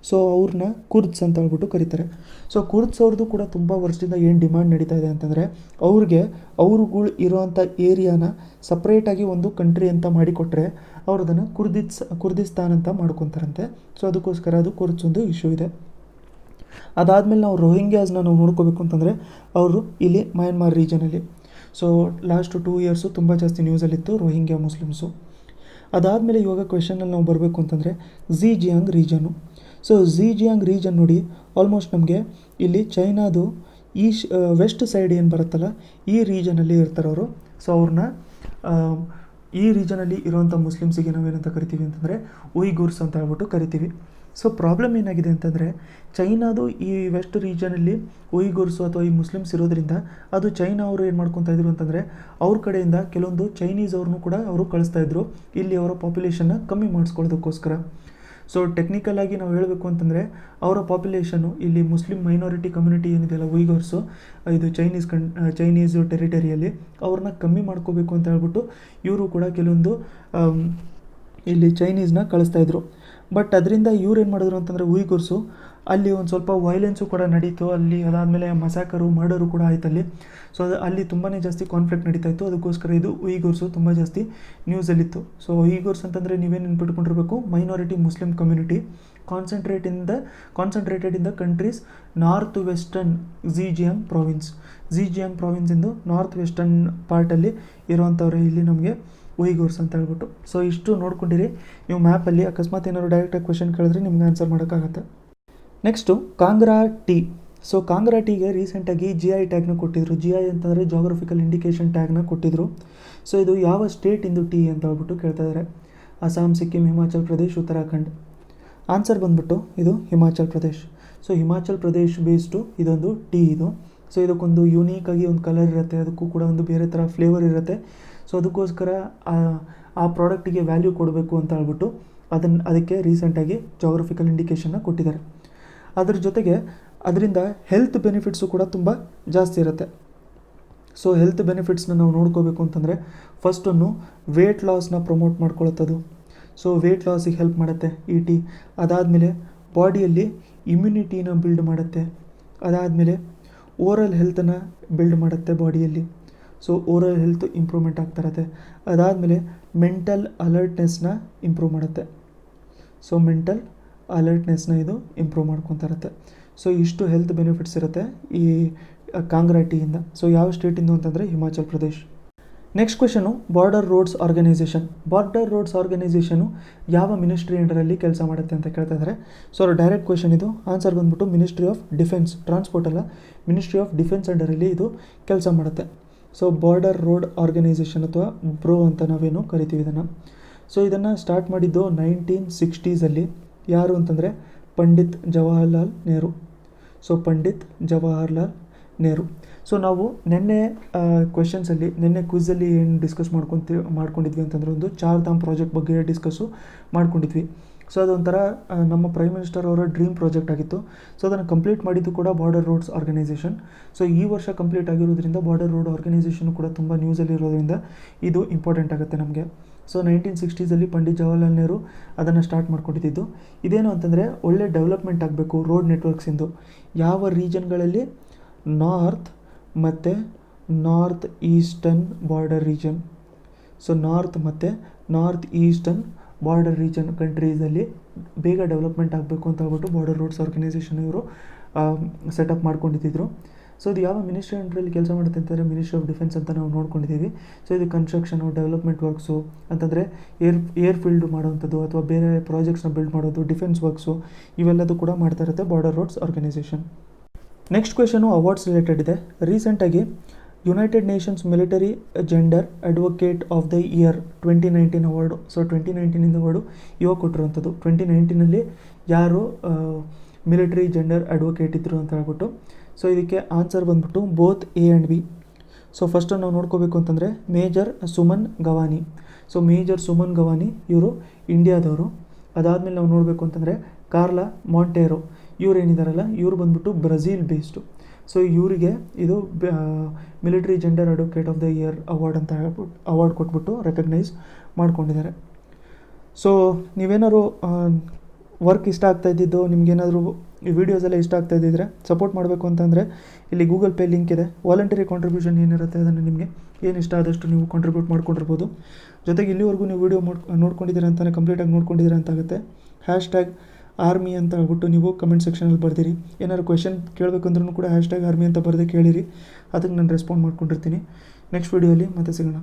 ಸೊ ಅವ್ರನ್ನ ಕುರ್ದ್ಸ್ ಅಂತ ಹೇಳ್ಬಿಟ್ಟು ಕರೀತಾರೆ. ಸೊ ಕುರ್ದ್ಸ್ ಅವ್ರದ್ದು ಕೂಡ ತುಂಬ ವರ್ಷದಿಂದ ಏನು ಡಿಮ್ಯಾಂಡ್ ನಡೀತಾ ಇದೆ ಅಂತಂದರೆ ಅವ್ರುಗಳು ಇರೋವಂಥ ಏರಿಯಾನ ಸಪ್ರೇಟಾಗಿ ಒಂದು ಕಂಟ್ರಿ ಅಂತ ಮಾಡಿಕೊಟ್ರೆ ಅವ್ರು ಅದನ್ನು ಕುರ್ದಿಸ್ತಾನ್ ಅಂತ ಮಾಡ್ಕೊತಾರಂತೆ. ಸೊ ಅದಕ್ಕೋಸ್ಕರ ಅದು ಕುರ್ದ್ಸ್ ಒಂದು ಇಶ್ಯೂ ಇದೆ. ಅದಾದಮೇಲೆ ನಾವು ರೋಹಿಂಗ್ಯಾಸ್ನ ನಾವು ನೋಡ್ಕೋಬೇಕು ಅಂತಂದರೆ ಅವರು ಇಲ್ಲಿ ಮಯನ್ಮಾರ್ ರೀಜನಲ್ಲಿ. ಸೊ ಲಾಸ್ಟ್ 2 ಇಯರ್ಸು ತುಂಬ ಜಾಸ್ತಿ ನ್ಯೂಸಲ್ಲಿತ್ತು ರೋಹಿಂಗ್ಯಾ ಮುಸ್ಲಿಮ್ಸು. ಅದಾದಮೇಲೆ ಇವಾಗ ಕ್ವೆಶನಲ್ಲಿ ನಾವು ಬರಬೇಕು ಅಂತಂದರೆ ಝೀಜಿಯಾಂಗ್ ರೀಜನು. ಸೊ ಝೀಜಿಯಾಂಗ್ ರೀಜನ್ ನೋಡಿ, ಆಲ್ಮೋಸ್ಟ್ ನಮಗೆ ಇಲ್ಲಿ ಚೈನಾದು ವೆಸ್ಟ್ ಸೈಡ್ ಏನು ಬರುತ್ತಲ್ಲ ಈ ರೀಜನಲ್ಲಿ ಇರ್ತಾರೆ ಅವರು. ಸೊ ಅವ್ರನ್ನ ಈ ರೀಜನಲ್ಲಿ ಇರುವಂಥ ಮುಸ್ಲಿಮ್ಸಿಗೆ ನಾವೇನಂತ ಕರಿತೀವಿ ಅಂತಂದರೆ ಉಯ್ಗೂರ್ಸ್ ಅಂತ ಹೇಳ್ಬಿಟ್ಟು ಕರಿತೀವಿ. ಸೊ ಪ್ರಾಬ್ಲಮ್ ಏನಾಗಿದೆ ಅಂತಂದರೆ ಚೈನಾದು ಈ ವೆಸ್ಟ್ ರೀಜನಲ್ಲಿ ಉಯ್ಗೂರ್ಸು ಅಥವಾ ಈ ಮುಸ್ಲಿಮ್ಸ್ ಇರೋದ್ರಿಂದ ಅದು ಚೈನಾ ಅವರು ಏನು ಮಾಡ್ಕೊತಾ ಇದ್ರು ಅಂತಂದರೆ ಅವ್ರ ಕಡೆಯಿಂದ ಕೆಲವೊಂದು ಚೈನೀಸ್ ಅವ್ರನ್ನೂ ಕೂಡ ಅವರು ಕಳಿಸ್ತಾಯಿದ್ರು ಇಲ್ಲಿ ಅವರ ಪಾಪ್ಯುಲೇಷನ್ನ ಕಮ್ಮಿ ಮಾಡಿಸ್ಕೊಳ್ಳೋದಕ್ಕೋಸ್ಕರ. ಸೊ ಟೆಕ್ನಿಕಲಾಗಿ ನಾವು ಹೇಳಬೇಕು ಅಂತಂದರೆ ಅವರ ಪಾಪ್ಯುಲೇಷನ್ನು ಇಲ್ಲಿ ಮುಸ್ಲಿಂ ಮೈನಾರಿಟಿ ಕಮ್ಯುನಿಟಿ ಏನಿದೆಯಲ್ಲ ಉಯ್ಗೂರ್ಸು, ಇದು ಚೈನೀಸ್ ಟೆರಿಟರಿಯಲ್ಲಿ ಅವ್ರನ್ನ ಕಮ್ಮಿ ಮಾಡ್ಕೋಬೇಕು ಅಂತ ಹೇಳ್ಬಿಟ್ಟು ಇವರು ಕೂಡ ಕೆಲವೊಂದು ಇಲ್ಲಿ ಚೈನೀಸ್ನ ಕಳಿಸ್ತಾಯಿದ್ರು. ಬಟ್ ಅದರಿಂದ ಇವ್ರು ಏನು ಮಾಡಿದ್ರು ಅಂತಂದರೆ ಉಯ್ಗೂರ್ಸು ಅಲ್ಲಿ ಒಂದು ಸ್ವಲ್ಪ ವೈಲೆನ್ಸು ಕೂಡ ನಡೀತು ಅಲ್ಲಿ. ಅದಾದಮೇಲೆ ಮಸಾಕರು, ಮರ್ಡರು ಕೂಡ ಆಯ್ತಲ್ಲಿ. ಸೊ ಅಲ್ಲಿ ತುಂಬಾ ಜಾಸ್ತಿ ಕಾನ್ಫ್ಲಿಕ್ಟ್ ನಡೀತಾ ಇತ್ತು. ಅದಕ್ಕೋಸ್ಕರ ಇದು ಉಯ್ಗೂರ್ಸು ತುಂಬ ಜಾಸ್ತಿ ನ್ಯೂಸಲ್ಲಿತ್ತು. ಸೊ ಉಯ್ಗೂರ್ಸ್ ಅಂತಂದರೆ ನೀವೇನು ನೆನ್ಪಿಟ್ಕೊಂಡಿರಬೇಕು, minority Muslim community concentrated in the countries north western Xinjiang province. Xinjiang ಪ್ರಾವಿನ್ಸಿಂದು ನಾರ್ತ್ ವೆಸ್ಟರ್ನ್ ಪಾರ್ಟಲ್ಲಿ ಇರುವಂಥವ್ರೆ ಇಲ್ಲಿ ನಮಗೆ ಉಯ್ಗೂರ್ಸ್ ಅಂತ ಹೇಳ್ಬಿಟ್ಟು. ಸೊ ಇಷ್ಟು ನೋಡ್ಕೊಂಡಿರಿ ನೀವು ಮ್ಯಾಪಲ್ಲಿ. ಅಕಸ್ಮಾತ್ ಏನಾದ್ರು ಡೈರೆಕ್ಟಾಗಿ ಕ್ವೆಶನ್ ಕೇಳಿದ್ರೆ ನಿಮ್ಗೆ ಆನ್ಸರ್ ಮಾಡೋಕ್ಕಾಗತ್ತೆ. Next Kangra tea. So Kangra ಟೀಗೆ ರೀಸೆಂಟಾಗಿ GI ಟ್ಯಾಗ್ನ ಕೊಟ್ಟಿದ್ರು. GI ಅಂತಂದರೆ ಜಾಗ್ರಫಿಕಲ್ ಇಂಡಿಕೇಶನ್ ಟ್ಯಾಗ್ನ ಕೊಟ್ಟಿದ್ರು. ಸೊ ಇದು ಯಾವ ಸ್ಟೇಟಿಂದು ಟೀ ಅಂತ ಹೇಳ್ಬಿಟ್ಟು ಕೇಳ್ತಾ ಇದ್ದಾರೆ. ಅಸ್ಸಾಂ, ಸಿಕ್ಕಿಂ, ಹಿಮಾಚಲ್ ಪ್ರದೇಶ್, ಉತ್ತರಾಖಂಡ್. ಆನ್ಸರ್ ಬಂದ್ಬಿಟ್ಟು ಇದು ಹಿಮಾಚಲ್ ಪ್ರದೇಶ್. ಸೊ ಹಿಮಾಚಲ್ ಪ್ರದೇಶ್ ಬೇಸ್ಡು ಇದೊಂದು ಟೀ ಇದು. ಸೊ ಇದಕ್ಕೊಂದು ಯೂನೀಕಾಗಿ ಒಂದು ಕಲರ್ ಇರುತ್ತೆ, ಅದಕ್ಕೂ ಕೂಡ ಒಂದು ಬೇರೆ ಥರ ಫ್ಲೇವರ್ ಇರುತ್ತೆ. ಸೊ ಅದಕ್ಕೋಸ್ಕರ ಆ ಪ್ರಾಡಕ್ಟಿಗೆ ವ್ಯಾಲ್ಯೂ ಕೊಡಬೇಕು ಅಂತ ಹೇಳ್ಬಿಟ್ಟು ಅದಕ್ಕೆ ರೀಸೆಂಟಾಗಿ ಜಾಗ್ರಫಿಕಲ್ ಇಂಡಿಕೇಶನ್ನ ಕೊಟ್ಟಿದ್ದಾರೆ. ಅದ್ರ ಜೊತೆಗೆ ಅದರಿಂದ ಹೆಲ್ತ್ ಬೆನಿಫಿಟ್ಸು ಕೂಡ ತುಂಬ ಜಾಸ್ತಿ ಇರುತ್ತೆ. ಸೊ ಹೆಲ್ತ್ ಬೆನಿಫಿಟ್ಸ್ನ ನಾವು ನೋಡ್ಕೋಬೇಕು ಅಂತಂದರೆ ಫಸ್ಟನ್ನು ವೇಟ್ ಲಾಸ್ನ ಪ್ರಮೋಟ್ ಮಾಡ್ಕೊಳ್ಳುತ್ತದು. ಸೊ ವೇಟ್ ಲಾಸಿಗೆ ಹೆಲ್ಪ್ ಮಾಡುತ್ತೆ ಈ ಟೀ. ಅದಾದಮೇಲೆ ಬಾಡಿಯಲ್ಲಿ ಇಮ್ಯುನಿಟಿನ ಬಿಲ್ಡ್ ಮಾಡುತ್ತೆ. ಅದಾದಮೇಲೆ ಓರಲ್ ಹೆಲ್ತನ್ನು ಬಿಲ್ಡ್ ಮಾಡುತ್ತೆ ಬಾಡಿಯಲ್ಲಿ. ಸೊ ಓರಲ್ ಹೆಲ್ತ್ ಇಂಪ್ರೂವ್ಮೆಂಟ್ ಆಗ್ತಾ ಇರುತ್ತೆ. ಅದಾದಮೇಲೆ ಮೆಂಟಲ್ ಅಲರ್ಟ್ನೆಸ್ನ ಇಂಪ್ರೂವ್ ಮಾಡುತ್ತೆ. ಸೊ ಮೆಂಟಲ್ ಅಲರ್ಟ್ನೆಸ್ನ ಇದು ಇಂಪ್ರೂವ್ ಮಾಡ್ಕೊತಾ ಇರುತ್ತೆ. ಸೊ ಇಷ್ಟು ಹೆಲ್ತ್ ಬೆನಿಫಿಟ್ಸ್ ಇರುತ್ತೆ ಈ ಕಾಂಗ್ರಾ ಟೀಯಿಂದ. ಸೊ ಯಾವ ಸ್ಟೇಟಿಂದು ಅಂತಂದರೆ Himachal Pradesh. Next question border roads organisation. Border roads organisation ಯಾವ ಮಿನಿಸ್ಟ್ರಿ ಅಂಡರಲ್ಲಿ ಕೆಲಸ ಮಾಡುತ್ತೆ ಅಂತ ಕೇಳ್ತಾ ಇದ್ದಾರೆ. ಸೊ ಡೈರೆಕ್ಟ್ ಕ್ವೆಶನ್ ಇದು. ಆನ್ಸರ್ ಬಂದ್ಬಿಟ್ಟು ಮಿನಿಸ್ಟ್ರಿ ಆಫ್ ಡಿಫೆನ್ಸ್. ಟ್ರಾನ್ಸ್ಪೋರ್ಟ್ ಅಲ್ಲ, ಮಿನಿಸ್ಟ್ರಿ ಆಫ್ ಡಿಫೆನ್ಸ್ ಅಂಡರಲ್ಲಿ ಇದು ಕೆಲಸ ಮಾಡುತ್ತೆ. ಸೊ ಬಾರ್ಡರ್ ರೋಡ್ ಆರ್ಗನೈಸೇಷನ್ ಅಥವಾ ಬ್ರೋ ಅಂತ ನಾವೇನು ಕರಿತೀವಿ ಇದನ್ನು. ಸೊ ಇದನ್ನು ಸ್ಟಾರ್ಟ್ ಮಾಡಿದ್ದು 1960s ಯಾರು ಅಂತಂದರೆ ಪಂಡಿತ್ ಜವಾಹರ್ಲಾಲ್ ನೆಹರು. ಸೊ ಪಂಡಿತ್ ಜವಾಹರ್ಲಾಲ್ ನೆಹರು. ಸೊ ನಾವು ನಿನ್ನೆ ಕ್ವೆಶನ್ಸಲ್ಲಿ ನಿನ್ನೆ ಕ್ವಿಝಲ್ಲಿ ಏನು ಡಿಸ್ಕಸ್ ಮಾಡ್ಕೊಂಡಿದ್ವಿ ಅಂತಂದರೆ ಒಂದು ಚಾರ್ಧಾಮ್ ಪ್ರಾಜೆಕ್ಟ್ ಬಗ್ಗೆ ಡಿಸ್ಕಸ್ಸು ಮಾಡ್ಕೊಂಡಿದ್ವಿ. ಸೊ ಅದೊಂಥರ ನಮ್ಮ ಪ್ರೈಮ್ ಮಿನಿಸ್ಟರ್ ಅವರ ಡ್ರೀಮ್ ಪ್ರಾಜೆಕ್ಟ್ ಆಗಿತ್ತು. ಸೊ ಅದನ್ನು ಕಂಪ್ಲೀಟ್ ಮಾಡಿದ್ದು ಕೂಡ ಬಾರ್ಡರ್ ರೋಡ್ಸ್ ಆರ್ಗನೈಸೇಷನ್. ಸೊ ಈ ವರ್ಷ ಕಂಪ್ಲೀಟ್ ಆಗಿರೋದ್ರಿಂದ ಬಾರ್ಡರ್ ರೋಡ್ ಆರ್ಗನೈಸೇಷನ್ ಕೂಡ ತುಂಬ ನ್ಯೂಸಲ್ಲಿರೋದ್ರಿಂದ ಇದು ಇಂಪಾರ್ಟೆಂಟ್ ಆಗುತ್ತೆ ನಮಗೆ. ಸೊ 1960s ಪಂಡಿತ್ ಜವಾಹರ್ಲಾಲ್ ನೆಹರು ಅದನ್ನು ಸ್ಟಾರ್ಟ್ ಮಾಡ್ಕೊಂಡಿದ್ದು. ಇದೇನು ಅಂತಂದರೆ ಒಳ್ಳೆ ಡೆವಲಪ್ಮೆಂಟ್ ಆಗಬೇಕು ರೋಡ್ ನೆಟ್ವರ್ಕ್ಸಿಂದು. ಯಾವ ರೀಜನ್ಗಳಲ್ಲಿ ನಾರ್ತ್ ಮತ್ತು north eastern border region. So north ಮತ್ತು ನಾರ್ತ್ ಈಸ್ಟರ್ನ್ ಬಾರ್ಡರ್ ರೀಜನ್ ಕಂಟ್ರೀಸಲ್ಲಿ ಬೇಗ ಡೆವಲಪ್ಮೆಂಟ್ ಆಗಬೇಕು ಅಂತ ಹೇಳ್ಬಿಟ್ಟು ಬಾರ್ಡರ್ ರೋಡ್ಸ್ ಆರ್ಗನೈಸೇಷನ್ ಇವರು ಸೆಟಪ್ ಮಾಡ್ಕೊಂಡಿದ್ದರು. ಸೊ ಇದು ಯಾವ ಮಿನಿಸ್ಟ್ರಿ ಅಂಡರಲ್ಲಿ ಕೆಲಸ ಮಾಡುತ್ತೆ ಅಂತಂದರೆ ಮಿನಿಸ್ಟ್ರಿ ಆಫ್ ಡಿಫೆನ್ಸ್ ಅಂತ ನಾವು ನೋಡ್ಕೊಂಡಿದ್ದೀವಿ. ಸೊ ಇದು ಕನ್ಸ್ಟ್ರಕ್ಷನು, ಡೆವಲಪ್ಮೆಂಟ್ ವರ್ಕ್ಸು ಅಂತಂದರೆ ಏರ್ಫೀಲ್ಡ್ ಮಾಡೋವಂಥದ್ದು ಅಥವಾ ಬೇರೆ ಪ್ರಾಜೆಕ್ಟ್ಸ್ನ ಬಿಲ್ಡ್ ಮಾಡೋದು, ಡಿಫೆನ್ಸ್ ವರ್ಕ್ಸು ಇವೆಲ್ಲದೂ ಕೂಡ ಮಾಡ್ತಾ ಇರುತ್ತೆ border roads organisation. Next question awards related ಇದೆ. ರೀಸೆಂಟಾಗಿ United Nations military gender advocate of the year 2019 award. So 2019 award ಇವಾಗ ಕೊಟ್ಟಿರುವಂಥದ್ದು. 2019 ಯಾರು ಮಿಲಿಟರಿ ಜೆಂಡರ್ ಅಡ್ವೊಕೇಟ್ ಇದ್ದರು ಅಂತ ಹೇಳ್ಬಿಟ್ಟು. ಸೊ ಇದಕ್ಕೆ ಆನ್ಸರ್ ಬಂದ್ಬಿಟ್ಟು both A and B. So first ನಾವು ನೋಡ್ಕೋಬೇಕು ಅಂತಂದರೆ major Suman Gavani. So major Suman Gavani ಇವರು ಇಂಡಿಯಾದವರು. ಅದಾದಮೇಲೆ ನಾವು ನೋಡಬೇಕು ಅಂತಂದರೆ ಕಾರ್ಲಾ ಮಾಂಟೇರೋ ಇವರೇನಿದಾರಲ್ಲ ಇವರು ಬಂದ್ಬಿಟ್ಟು ಬ್ರೆಜಿಲ್ ಬೇಸ್ಡು. ಸೊ ಇವರಿಗೆ ಇದು military gender advocate of the year award ಅಂತ ಹೇಳ್ಬಿಟ್ಟು ಅವಾರ್ಡ್ ಕೊಟ್ಬಿಟ್ಟು ರೆಕಗ್ನೈಸ್ ಮಾಡ್ಕೊಂಡಿದ್ದಾರೆ. ಸೊ ನೀವೇನಾದ್ರು ವರ್ಕ್ ಇಷ್ಟ ಆಗ್ತಾ ಇದ್ದಿದ್ದು, ನಿಮಗೇನಾದರೂ ಈ ವಿಡಿಯೋಸ್ ಎಲ್ಲ ಇಷ್ಟ ಆಗ್ತಾ ಇದ್ದಿದ್ರೆ ಸಪೋರ್ಟ್ ಮಾಡಬೇಕು ಅಂತಂದರೆ ಇಲ್ಲಿ ಗೂಗಲ್ ಪೇ ಲಿಂಕ್ ಇದೆ. ವಾಲಂಟರಿ ಕಾಂಟ್ರಿಬ್ಯೂಷನ್ ಏನಿರುತ್ತೆ ಅದನ್ನು ನಿಮಗೆ ಏನು ಇಷ್ಟ ಆದಷ್ಟು ನೀವು ಕಾಂಟ್ರಿಬ್ಯೂಟ್ ಮಾಡ್ಕೊಂಡಿರ್ಬೋದು. ಜೊತೆಗೆ ಇಲ್ಲಿವರೆಗೂ ನೀವು ವಿಡಿಯೋ ನೋಡ್ಕೊಂಡಿದ್ದೀರಾ ಅಂತಲೇ ಕಂಪ್ಲೀಟಾಗಿ ನೋಡ್ಕೊಂಡಿದ್ದೀರಾ ಅಂತ ಆಗುತ್ತೆ. #ಆರ್ಮಿ ಅಂತ ಹೇಳ್ಬಿಟ್ಟು ನೀವು ಕಮೆಂಟ್ ಸೆಕ್ಷನಲ್ಲಿ ಬರ್ದಿರಿ. ಏನಾದ್ರು ಕ್ವೆಶನ್ ಕೇಳಬೇಕಂದ್ರೂ ಕೂಡ #ಆರ್ಮಿ ಅಂತ ಬರೆದು ಕೇಳಿರಿ. ಅದಕ್ಕೆ ನಾನು ರೆಸ್ಪಾಂಡ್ ಮಾಡ್ಕೊಂಡಿರ್ತೀನಿ. ನೆಕ್ಸ್ಟ್ ವಿಡಿಯೋಲಿ ಮತ್ತೆ ಸಿಗೋಣ.